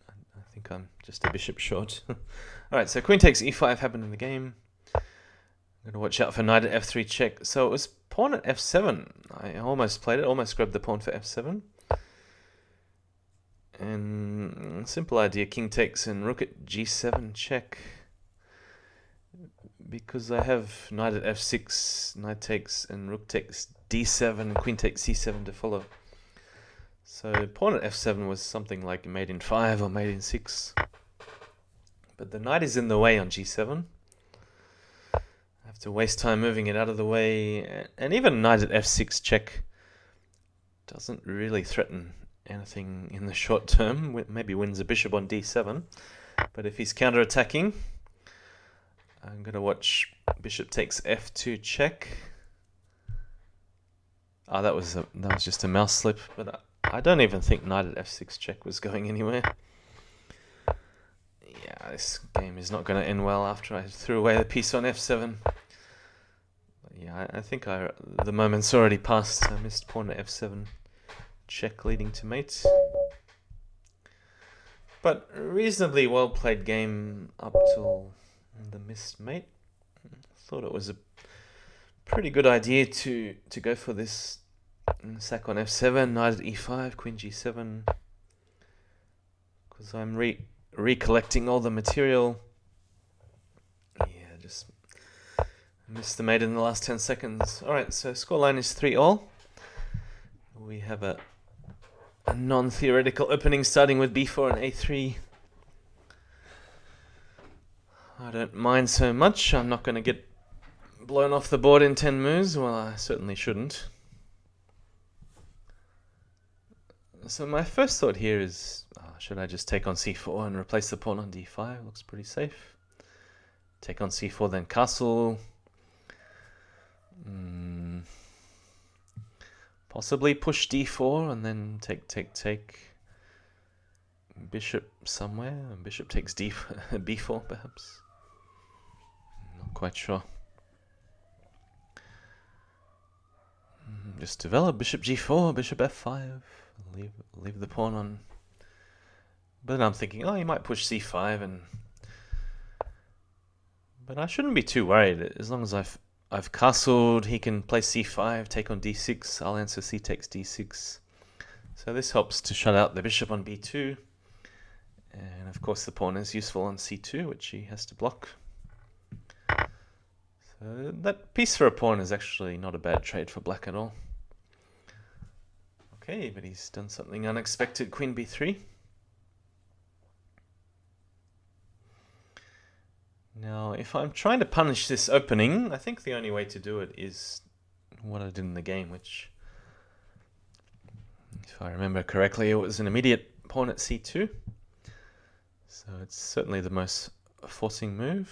Speaker 1: I think I'm just a bishop short. Alright, so queen takes e5 happened in the game. I'm going to watch out for knight at f3 check. So it was pawn at f7. I almost played it, almost grabbed the pawn for f7. And simple idea, king takes and rook at g7 check. Because I have knight at f6, knight takes and rook takes d7 and queen takes c7 to follow. So pawn at f7 was something like mate in 5 or mate in 6. But the knight is in the way on g7. I have to waste time moving it out of the way. And even knight at f6 check doesn't really threaten anything in the short term. Maybe wins a bishop on d7. But if he's counter-attacking, I'm going to watch bishop takes f2 check. Oh, that was just a mouse slip, but I don't even think knight at f6 check was going anywhere. Yeah, this game is not going to end well after I threw away the piece on f7. But yeah, I think the moment's already passed. I missed pawn at f7 check leading to mate. But reasonably well played game up till the missed mate. Thought it was a pretty good idea to go for this sack on f7, knight at e5, queen g7, because I'm recollecting all the material. Yeah, just missed the mate in the last 10 seconds. Alright, so scoreline is 3-all. We have a non-theoretical opening starting with b4 and a3. I don't mind so much. I'm not going to get blown off the board in 10 moves. Well, I certainly shouldn't. So my first thought here is, should I just take on c4 and replace the pawn on d5? Looks pretty safe. Take on c4, then castle. Pawn Possibly push d4 and then take. Bishop somewhere. Bishop takes b4 perhaps. Not quite sure. Just develop bishop g4, bishop f5. Leave the pawn on. But then I'm thinking, oh, he might push c5 But I shouldn't be too worried. As long as I've castled, he can play c5, take on d6. I'll answer c takes d6. So this helps to shut out the bishop on b2. And of course the pawn is useful on c2, which he has to block. So that piece for a pawn is actually not a bad trade for black at all. Okay, but he's done something unexpected, queen b3. Now, if I'm trying to punish this opening, I think the only way to do it is what I did in the game, which, if I remember correctly, it was an immediate pawn at c2. So it's certainly the most forcing move.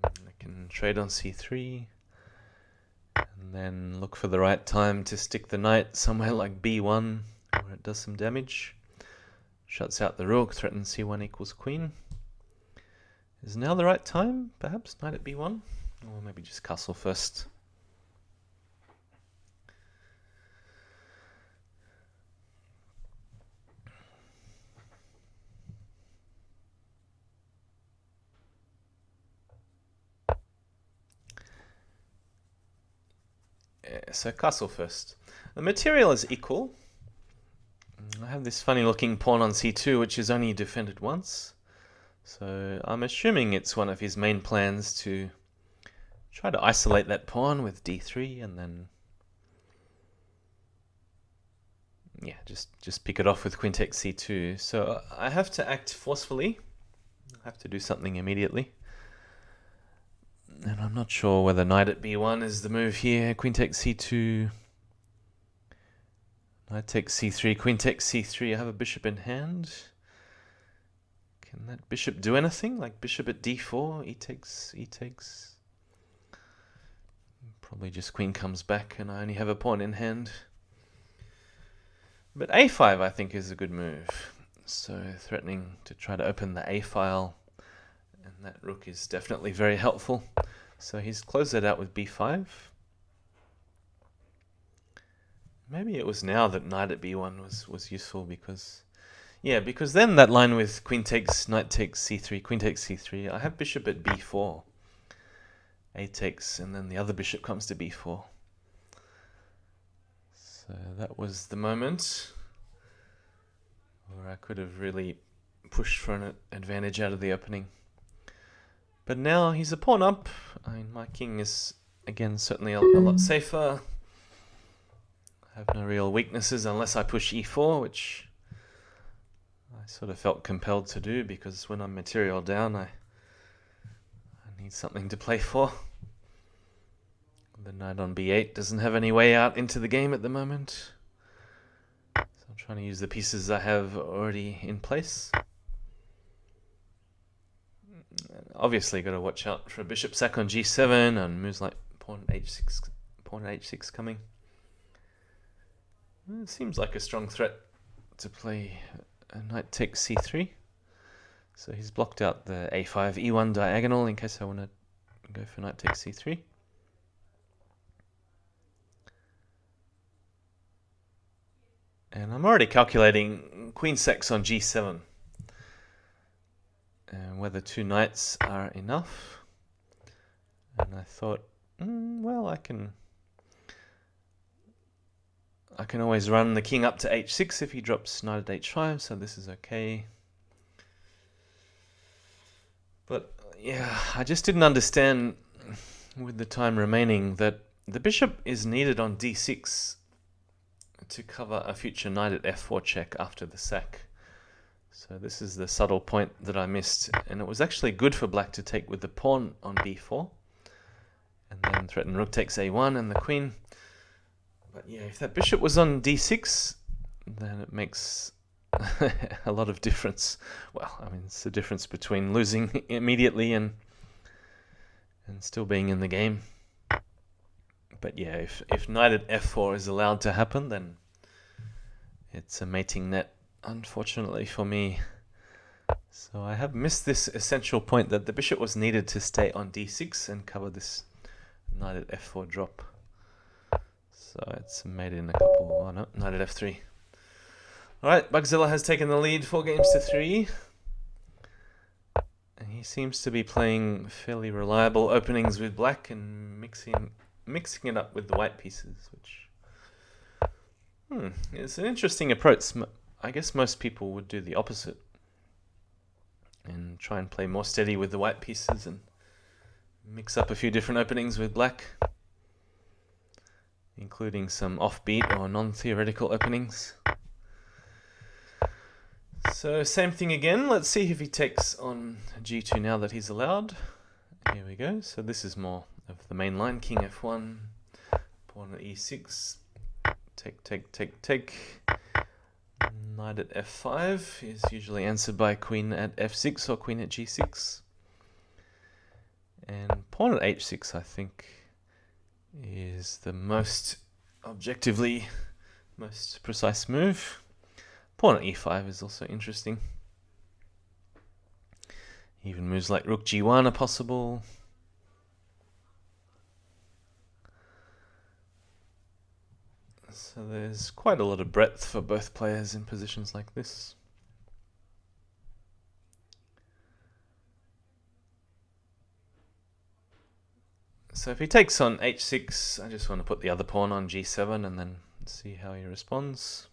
Speaker 1: I can trade on c3 and then look for the right time to stick the knight somewhere like b1 where it does some damage. Shuts out the rook, threatens c1 equals queen. Is now the right time, perhaps? Knight at b1? Or maybe just castle first. So castle first. The material is equal. I have this funny looking pawn on c2 which is only defended once. So I'm assuming it's one of his main plans to try to isolate that pawn with d3 and then just pick it off with queen takes c2. So I have to act forcefully. I have to do something immediately. And I'm not sure whether knight at b1 is the move here. Queen takes c2. Knight takes c3. Queen takes c3. I have a bishop in hand. Can that bishop do anything? Like bishop at d4? E takes. Probably just queen comes back and I only have a pawn in hand. But a5 I think is a good move. So threatening to try to open the a file. And that rook is definitely very helpful. So he's closed that out with b5. Maybe it was now that knight at b1 was useful because then that line with queen takes, knight takes c3, queen takes c3, I have bishop at b4. A takes, and then the other bishop comes to b4. So that was the moment where I could have really pushed for an advantage out of the opening. But now he's a pawn up. I mean, my king is, again, certainly a lot safer. I have no real weaknesses unless I push e4, which I sort of felt compelled to do because when I'm material down, I need something to play for. The knight on b8 doesn't have any way out into the game at the moment. So I'm trying to use the pieces I have already in place. Obviously, got to watch out for a bishop sack on g7 and moves like pawn h6 coming. It seems like a strong threat to play a knight takes c3. So he's blocked out the a5 e1 diagonal in case I want to go for knight takes c3. And I'm already calculating queen sacks on g7. And whether two knights are enough. And I thought, well, I can always run the king up to h6 if he drops knight at h5, so this is okay. But yeah, I just didn't understand with the time remaining that the bishop is needed on d6 to cover a future knight at f4 check after the sack. So this is the subtle point that I missed, and it was actually good for black to take with the pawn on b4 and then threaten rook takes a1 and the queen. But yeah, if that bishop was on d6, then it makes a lot of difference. Well, I mean, it's the difference between losing immediately and and still being in the game. But yeah, if knight at f4 is allowed to happen, then it's a mating net, unfortunately for me. So I have missed this essential point that the bishop was needed to stay on d6 and cover this knight at f4 drop. So it's made in a couple. Oh no, knight at f3. Alright, Bugzilla has taken the lead 4 games to 3. And he seems to be playing fairly reliable openings with black and mixing it up with the white pieces, which is an interesting approach. I guess most people would do the opposite and try and play more steady with the white pieces and mix up a few different openings with black, including some offbeat or non-theoretical openings. So same thing again. Let's see if he takes on g2 now that he's allowed. Here we go. So this is more of the main line. King f1, pawn at e6, take. Knight at f5 is usually answered by queen at f6 or queen at g6. And pawn at h6, I think, is the most objectively most precise move. Pawn at e5 is also interesting. Even moves like rook g1 are possible. So there's quite a lot of breadth for both players in positions like this. So if he takes on h6, I just want to put the other pawn on g7 and then see how he responds.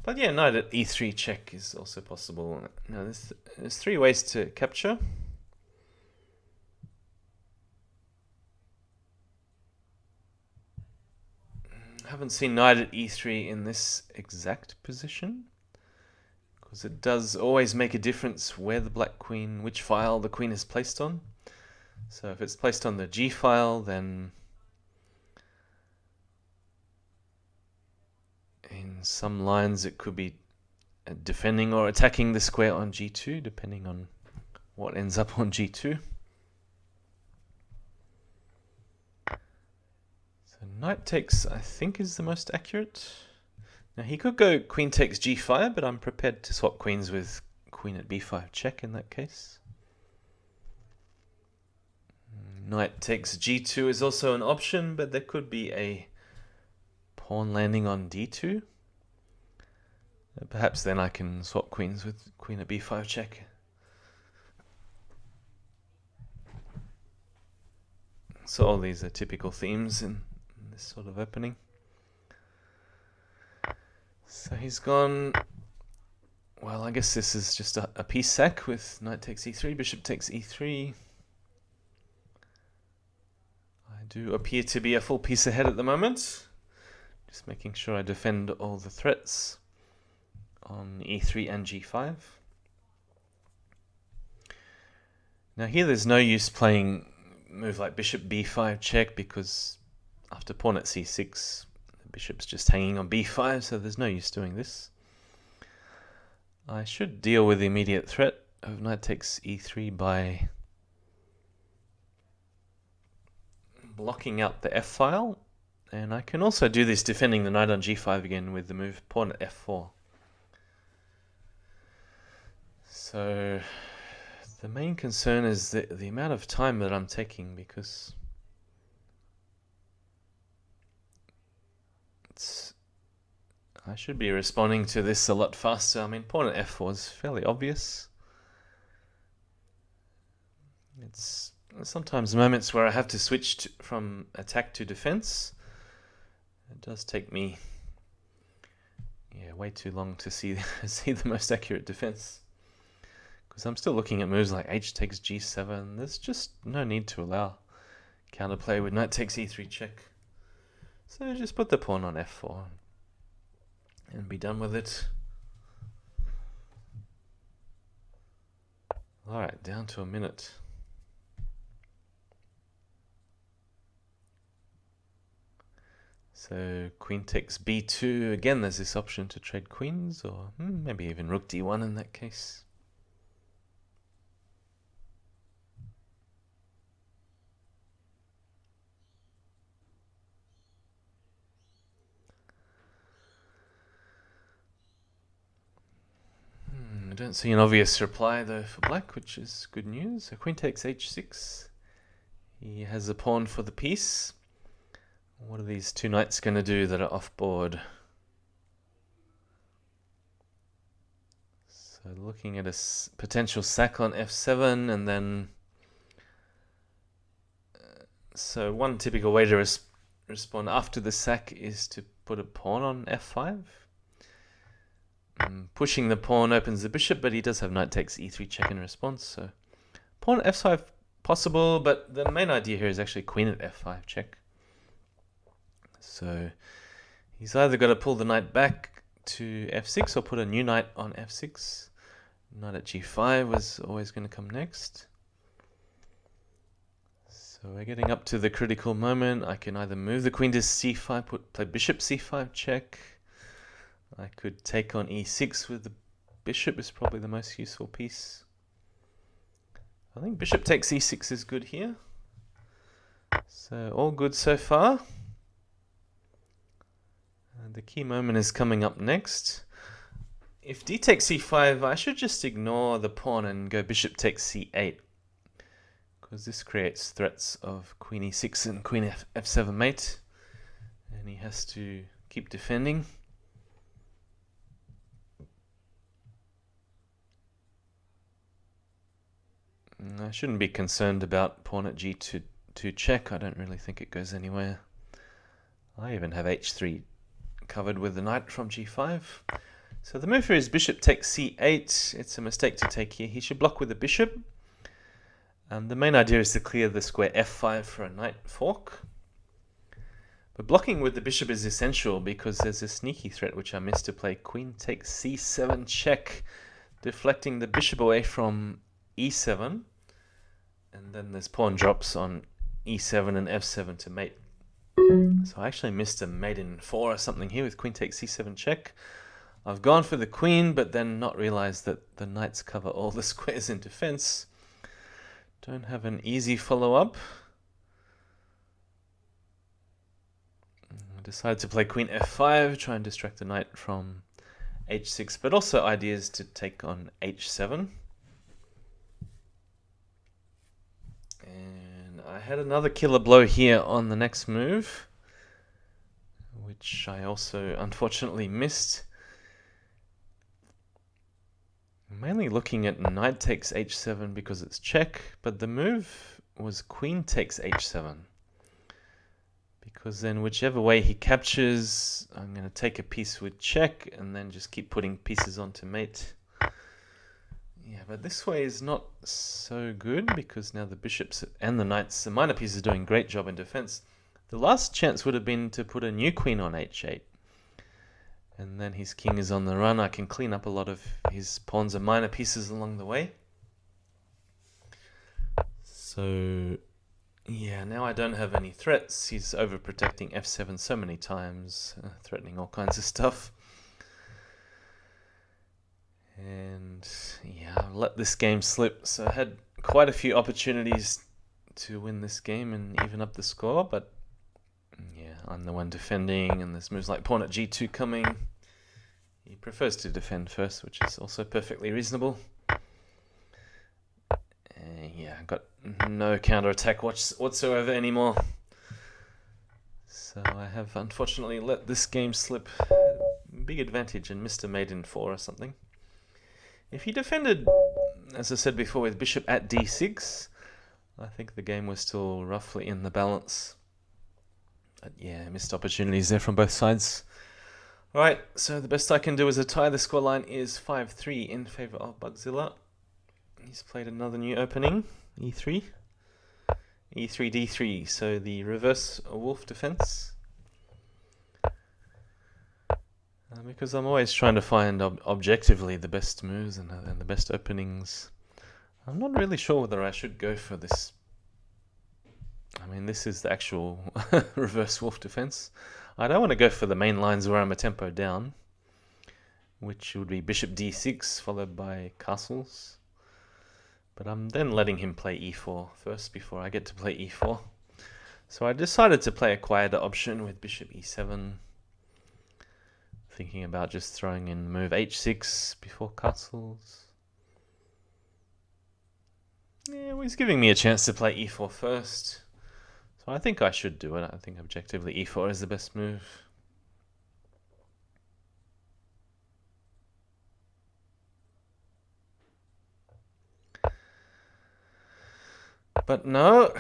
Speaker 1: But yeah, knight at e3 check is also possible. Now there's 3 ways to capture. I haven't seen knight at e3 in this exact position, because it does always make a difference where the black queen, which file the queen is placed on. So if it's placed on the g file, then in some lines it could be defending or attacking the square on g2, depending on what ends up on g2. So knight takes, I think, is the most accurate. Now he could go queen takes g5, but I'm prepared to swap queens with queen at b5 check in that case. Knight takes g2 is also an option, but there could be a pawn landing on d2. Perhaps then I can swap queens with queen at b5 check. So all these are typical themes in this sort of opening. So he's gone, well, I guess this is just a piece sack with knight takes e3, bishop takes e3. I do appear to be a full piece ahead at the moment. Just making sure I defend all the threats on e3 and g5. Now here there's no use playing move like bishop b5 check, because after pawn at c6 the bishop's just hanging on b5, so there's no use doing this. I should deal with the immediate threat of knight takes e3 by blocking out the f file, and I can also do this defending the knight on g5 again with the move pawn at f4. So the main concern is the amount of time that I'm taking, because I should be responding to this a lot faster. I mean, pawn at f4 is fairly obvious. It's sometimes moments where I have to switch from attack to defense. It does take me way too long to see the most accurate defense, because I'm still looking at moves like h takes g7. There's just no need to allow counterplay with knight takes e3 check. So just put the pawn on f4 and be done with it. Alright, down to a minute. So queen takes b2. Again, there's this option to trade queens, or maybe even rook d1 in that case. don't see an obvious reply though for black, which is good news. So queen takes h6. He has a pawn for the piece. What are these two knights going to do that are off board? So looking at a potential sack on f7, and then so one typical way to respond after the sack is to put a pawn on f5. Pushing the pawn opens the bishop, but he does have knight takes e3 check in response. So pawn at f5 possible, but the main idea here is actually queen at f5 check. So he's either got to pull the knight back to f6 or put a new knight on f6. Knight at g5 was always going to come next. So we're getting up to the critical moment. I can either move the queen to c5, play bishop c5 check. I could take on e6 with the bishop, is probably the most useful piece. I think bishop takes e6 is good here. So all good so far. And the key moment is coming up next. If d takes c5, I should just ignore the pawn and go bishop takes c8. Because this creates threats of queen e6 and queen f7 mate. And he has to keep defending. I shouldn't be concerned about pawn at g2 check. I don't really think it goes anywhere. I even have h3 covered with the knight from g5. So the move here is bishop takes c8. It's a mistake to take here. He should block with the bishop. The main idea is to clear the square f5 for a knight fork. But blocking with the bishop is essential because there's a sneaky threat which I missed to play. Queen takes c7 check, deflecting the bishop away from e7. And then there's pawn drops on e7 and f7 to mate. So I actually missed a mate in 4 or something here with queen takes c7 check. I've gone for the queen, but then not realized that the knights cover all the squares in defense. Don't have an easy follow-up. I decided to play queen f5, try and distract the knight from h6, but also ideas to take on h7. And I had another killer blow here on the next move, which I also unfortunately missed. Mainly looking at knight takes h7 because it's check, but the move was queen takes h7. Because then whichever way he captures, I'm going to take a piece with check and then just keep putting pieces onto mate. Yeah, but this way is not so good because now the bishops and the knights, the minor pieces, are doing a great job in defense. The last chance would have been to put a new queen on h8. And then his king is on the run. I can clean up a lot of his pawns and minor pieces along the way. So, yeah, now I don't have any threats. He's overprotecting f7 so many times, threatening all kinds of stuff. And, yeah, I've let this game slip. So I had quite a few opportunities to win this game and even up the score, but yeah, I'm the one defending, and there's moves like pawn at g2 coming. He prefers to defend first, which is also perfectly reasonable. Yeah, I've got no counterattack whatsoever anymore. So I have unfortunately let this game slip. Big advantage and missed a mate in 4 or something. If he defended, as I said before, with bishop at d6, I think the game was still roughly in the balance. But yeah, missed opportunities there from both sides. Alright, so the best I can do as a tie. The scoreline is 5-3 in favour of Bugzilla. He's played another new opening, e3. e3, d3, so the reverse wolf defense. Because I'm always trying to find objectively the best moves and the best openings. I'm not really sure whether I should go for this. I mean, this is the actual reverse wolf defense. I don't want to go for the main lines where I'm a tempo down, which would be bishop d6 followed by castles. But I'm then letting him play e4 first before I get to play e4. So I decided to play a quieter option with bishop e7. Thinking about just throwing in move h6 before castles. Yeah, well, he's giving me a chance to play e4 first. So I think I should do it. I think objectively e4 is the best move. But no,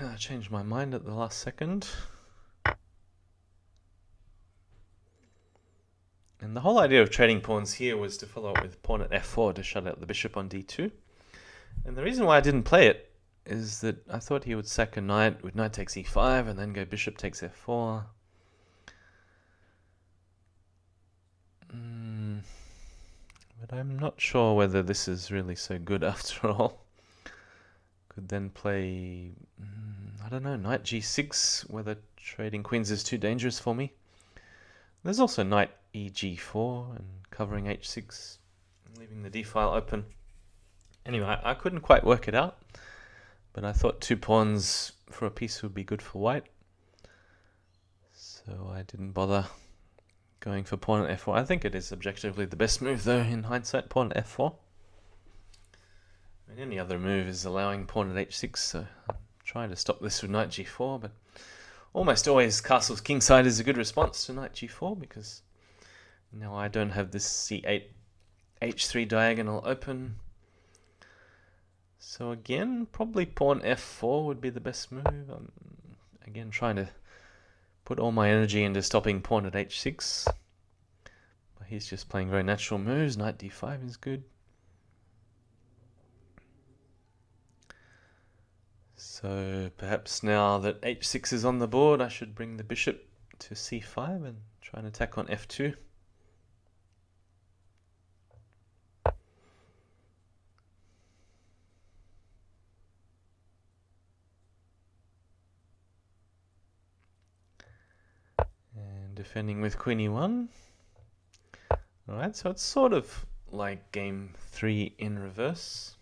Speaker 1: I changed my mind at the last second. And the whole idea of trading pawns here was to follow up with pawn at f4 to shut out the bishop on d2. And the reason why I didn't play it is that I thought he would sack a knight with knight takes e5 and then go bishop takes f4. But I'm not sure whether this is really so good after all. Could then play, I don't know, knight g6, whether trading queens is too dangerous for me. There's also knight eg4 and covering h6, leaving the d-file open. Anyway, I couldn't quite work it out, but I thought 2 pawns for a piece would be good for white. So I didn't bother going for pawn at f4. I think it is objectively the best move though, in hindsight, pawn at f4. I mean, any other move is allowing pawn at h6, so I'm trying to stop this with knight g4, but almost always castle's kingside is a good response to knight g4, because now I don't have this c8 h3 diagonal open. So again, probably pawn f4 would be the best move. I'm again trying to put all my energy into stopping pawn at h6. But he's just playing very natural moves. Knight d5 is good. So perhaps now that h6 is on the board, I should bring the bishop to c5 and try and attack on f2. And defending with queen e1. Alright, so it's sort of like game 3 in reverse.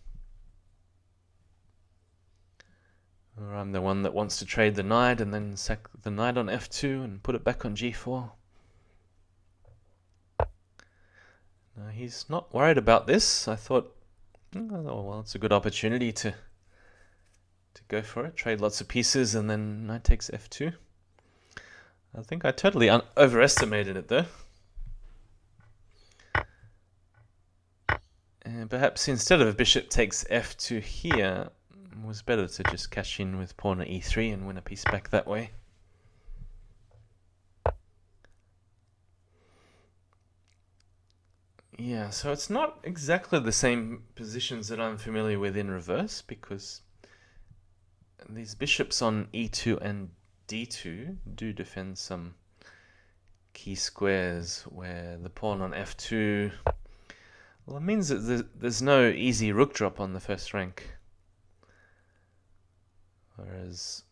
Speaker 1: Or I'm the one that wants to trade the knight and then sack the knight on f2 and put it back on g4. Now he's not worried about this. I thought, oh well, it's a good opportunity to go for it. Trade lots of pieces and then knight takes f2. I think I totally overestimated it though. And perhaps instead of bishop takes f2 here, it was better to just cash in with pawn at e3 and win a piece back that way. Yeah, so it's not exactly the same positions that I'm familiar with in reverse, because these bishops on e2 and d2 do defend some key squares where the pawn on f2, well, it means that there's no easy rook drop on the first rank. Whereas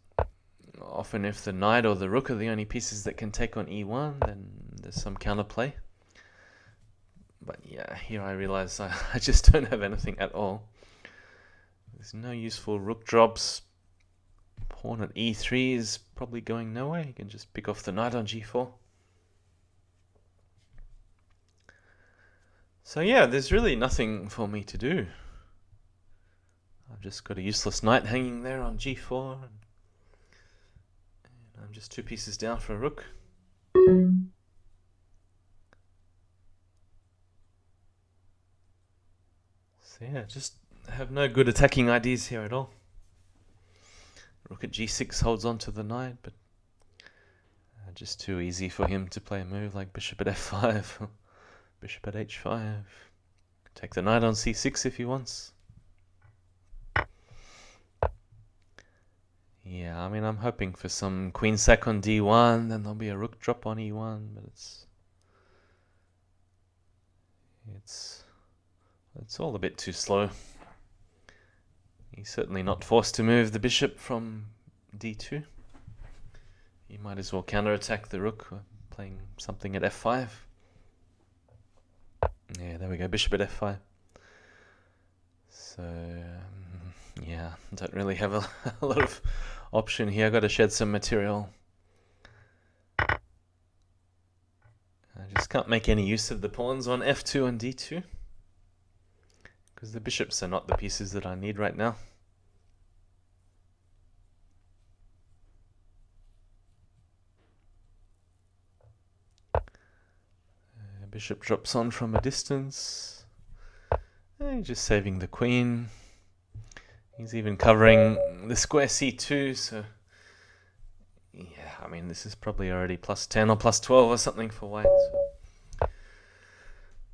Speaker 1: often if the knight or the rook are the only pieces that can take on e1, then there's some counterplay. But yeah, here I realize I just don't have anything at all. There's no useful rook drops. Pawn at e3 is probably going nowhere. You can just pick off the knight on g4. So yeah, there's really nothing for me to do. I've just got a useless knight hanging there on g4. And I'm just 2 pieces down for a rook. So yeah, just have no good attacking ideas here at all. Rook at g6 holds on to the knight, but just too easy for him to play a move like bishop at f5, bishop at h5. Take the knight on c6 if he wants. Yeah, I mean, I'm hoping for some queen sack on d1, then there'll be a rook drop on e1, but it's all a bit too slow. He's certainly not forced to move the bishop from d2. You might as well counterattack the rook, playing something at f5. Yeah, there we go, bishop at f5. So, yeah, don't really have a lot of option here. I've got to shed some material. I just can't make any use of the pawns on f2 and d2, because the bishops are not the pieces that I need right now. Bishop drops on from a distance. And just saving the queen. He's even covering the square c2, so yeah, I mean, this is probably already plus 10 or plus 12 or something for white. So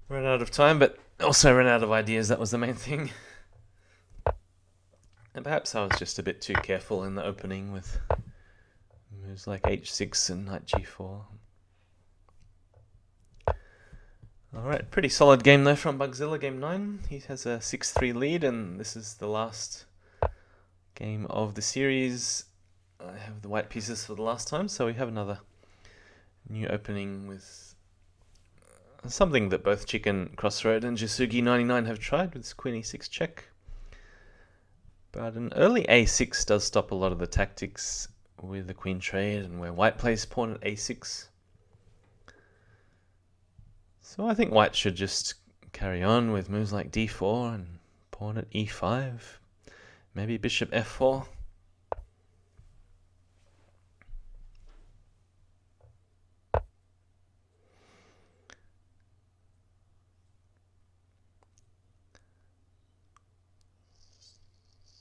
Speaker 1: ran out of time, but also ran out of ideas. That was the main thing. And perhaps I was just a bit too careful in the opening with moves like h6 and knight g4. Alright, pretty solid game though from Bugzilla, game 9. He has a 6-3 lead, and this is the last game of the series. I have the white pieces for the last time, so we have another new opening with something that both Chicken Crossroad and Jasugi99 have tried, with this queen e6 check. But an early a6 does stop a lot of the tactics with the queen trade and where white plays pawn at a6. So I think white should just carry on with moves like d4 and pawn at e5. Maybe bishop f4.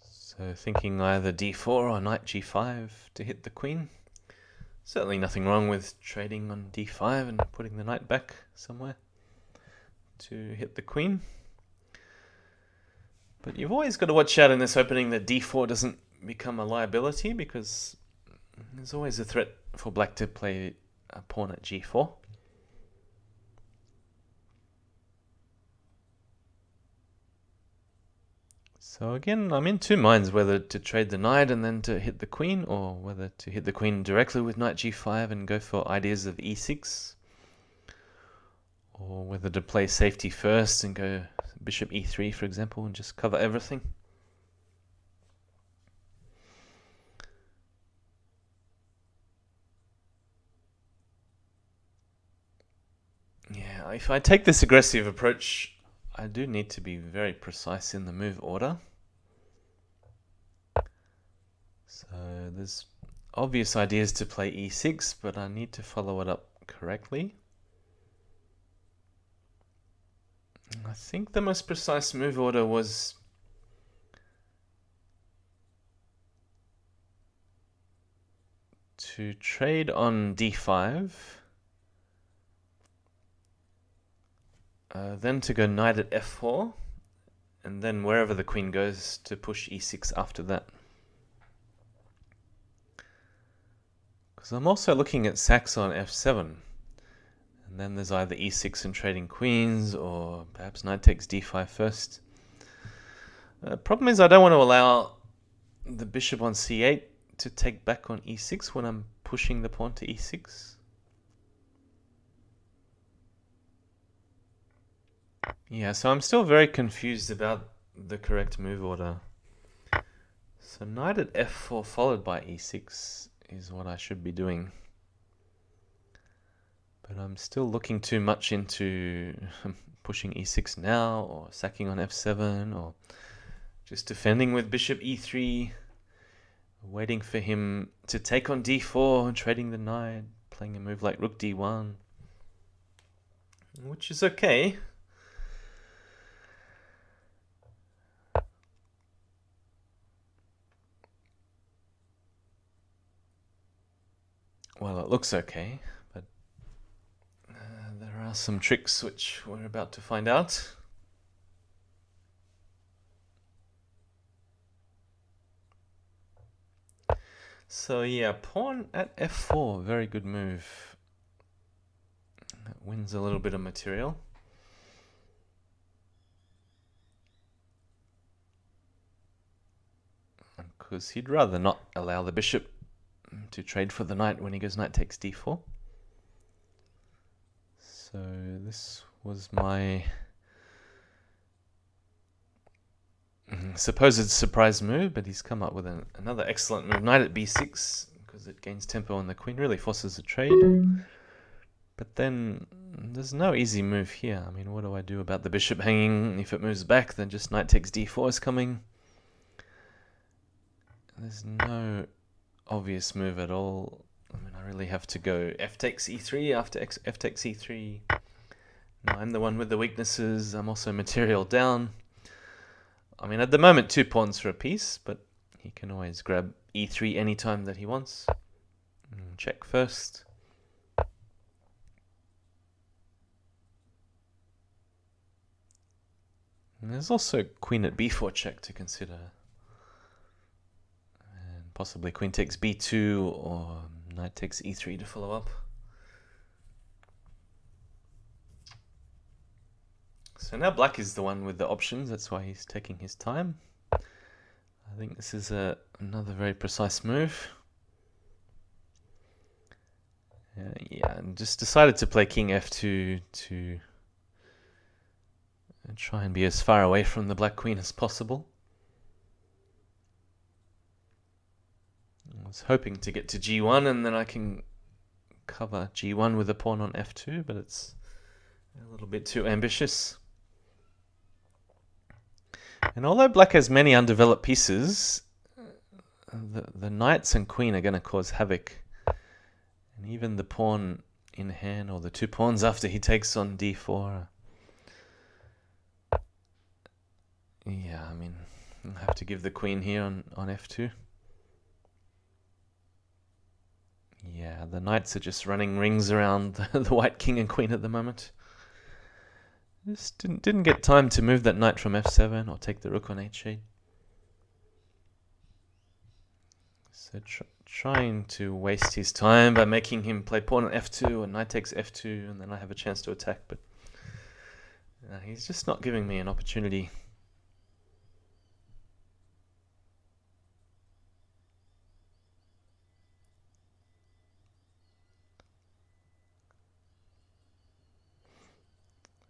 Speaker 1: So thinking either d4 or knight g5 to hit the queen. Certainly nothing wrong with trading on d5 and putting the knight back somewhere to hit the queen. But you've always got to watch out in this opening that d4 doesn't become a liability, because there's always a threat for black to play a pawn at g4. So again, I'm in two minds whether to trade the knight and then to hit the queen, or whether to hit the queen directly with knight g5 and go for ideas of e6, or whether to play safety first and go bishop e3, for example, and just cover everything. Yeah, if I take this aggressive approach, I do need to be very precise in the move order. So there's obvious ideas to play e6, but I need to follow it up correctly. I think the most precise move order was to trade on d5, then to go knight at f4, and then wherever the queen goes to push e6 after that. Because I'm also looking at sacks on f7, and then there's either e6 and trading queens, or perhaps knight takes d5 first. Problem is I don't want to allow the bishop on c8 to take back on e6 when I'm pushing the pawn to e6. Yeah, so I'm still very confused about the correct move order. So knight at f4 followed by e6 is what I should be doing. But I'm still looking too much into pushing e6 now, or sacking on f7, or just defending with bishop e3, waiting for him to take on d4, trading the knight, playing a move like rook d1, which is okay. Well, it looks okay, but there are some tricks which we're about to find out. So yeah, pawn at f4, very good move. That wins a little bit of material. Because he'd rather not allow the bishop to trade for the knight when he goes knight takes d4. So this was my supposed surprise move, but he's come up with another excellent move, knight at b6, because it gains tempo on the queen, really forces a trade. But then there's no easy move here. I mean, what do I do about the bishop hanging? If it moves back, then just knight takes d4 is coming. There's no obvious move at all. I mean, I really have to go f takes e3 after f takes e3, I'm the one with the weaknesses. I'm also material down. I mean, at the moment, 2 pawns for a piece, but he can always grab e3 anytime that he wants. Check first. And there's also queen at b4 check to consider. And possibly queen takes b2 or knight takes e3 to follow up. So now black is the one with the options. That's why he's taking his time. I think this is another very precise move. Yeah, and just decided to play king f2 to try and be as far away from the black queen as possible. I was hoping to get to g1 and then I can cover g1 with a pawn on f2, but it's a little bit too ambitious. And although black has many undeveloped pieces, the knights and queen are going to cause havoc. And even the pawn in hand, or the 2 pawns after he takes on d4. Yeah, I mean, I'll have to give the queen here on f2. Yeah, the knights are just running rings around the white king and queen at the moment. Just didn't get time to move that knight from f7 or take the rook on h8. So trying to waste his time by making him play pawn on f2 and knight takes f2, and then I have a chance to attack, but he's just not giving me an opportunity.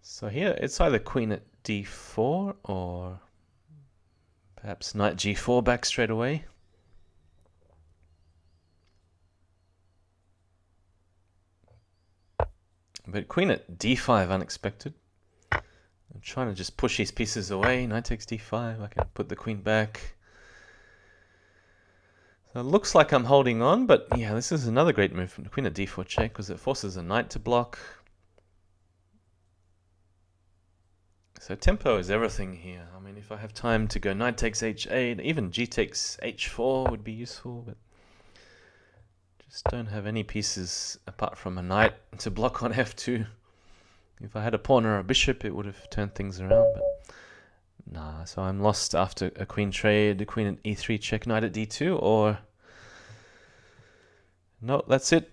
Speaker 1: So here it's either queen at d4 or perhaps knight g4 back straight away. But queen at d5 unexpected. I'm trying to just push these pieces away. Knight takes d5. I can put the queen back. So it looks like I'm holding on, but yeah, this is another great move from the queen at d4 check because it forces a knight to block. So tempo is everything here. I mean, if I have time to go knight takes h8, even g takes h4 would be useful, but just don't have any pieces apart from a knight to block on f2. If I had a pawn or a bishop, it would have turned things around, but nah. So I'm lost after a queen trade, a queen at e3 check, knight at d2, or no, that's it.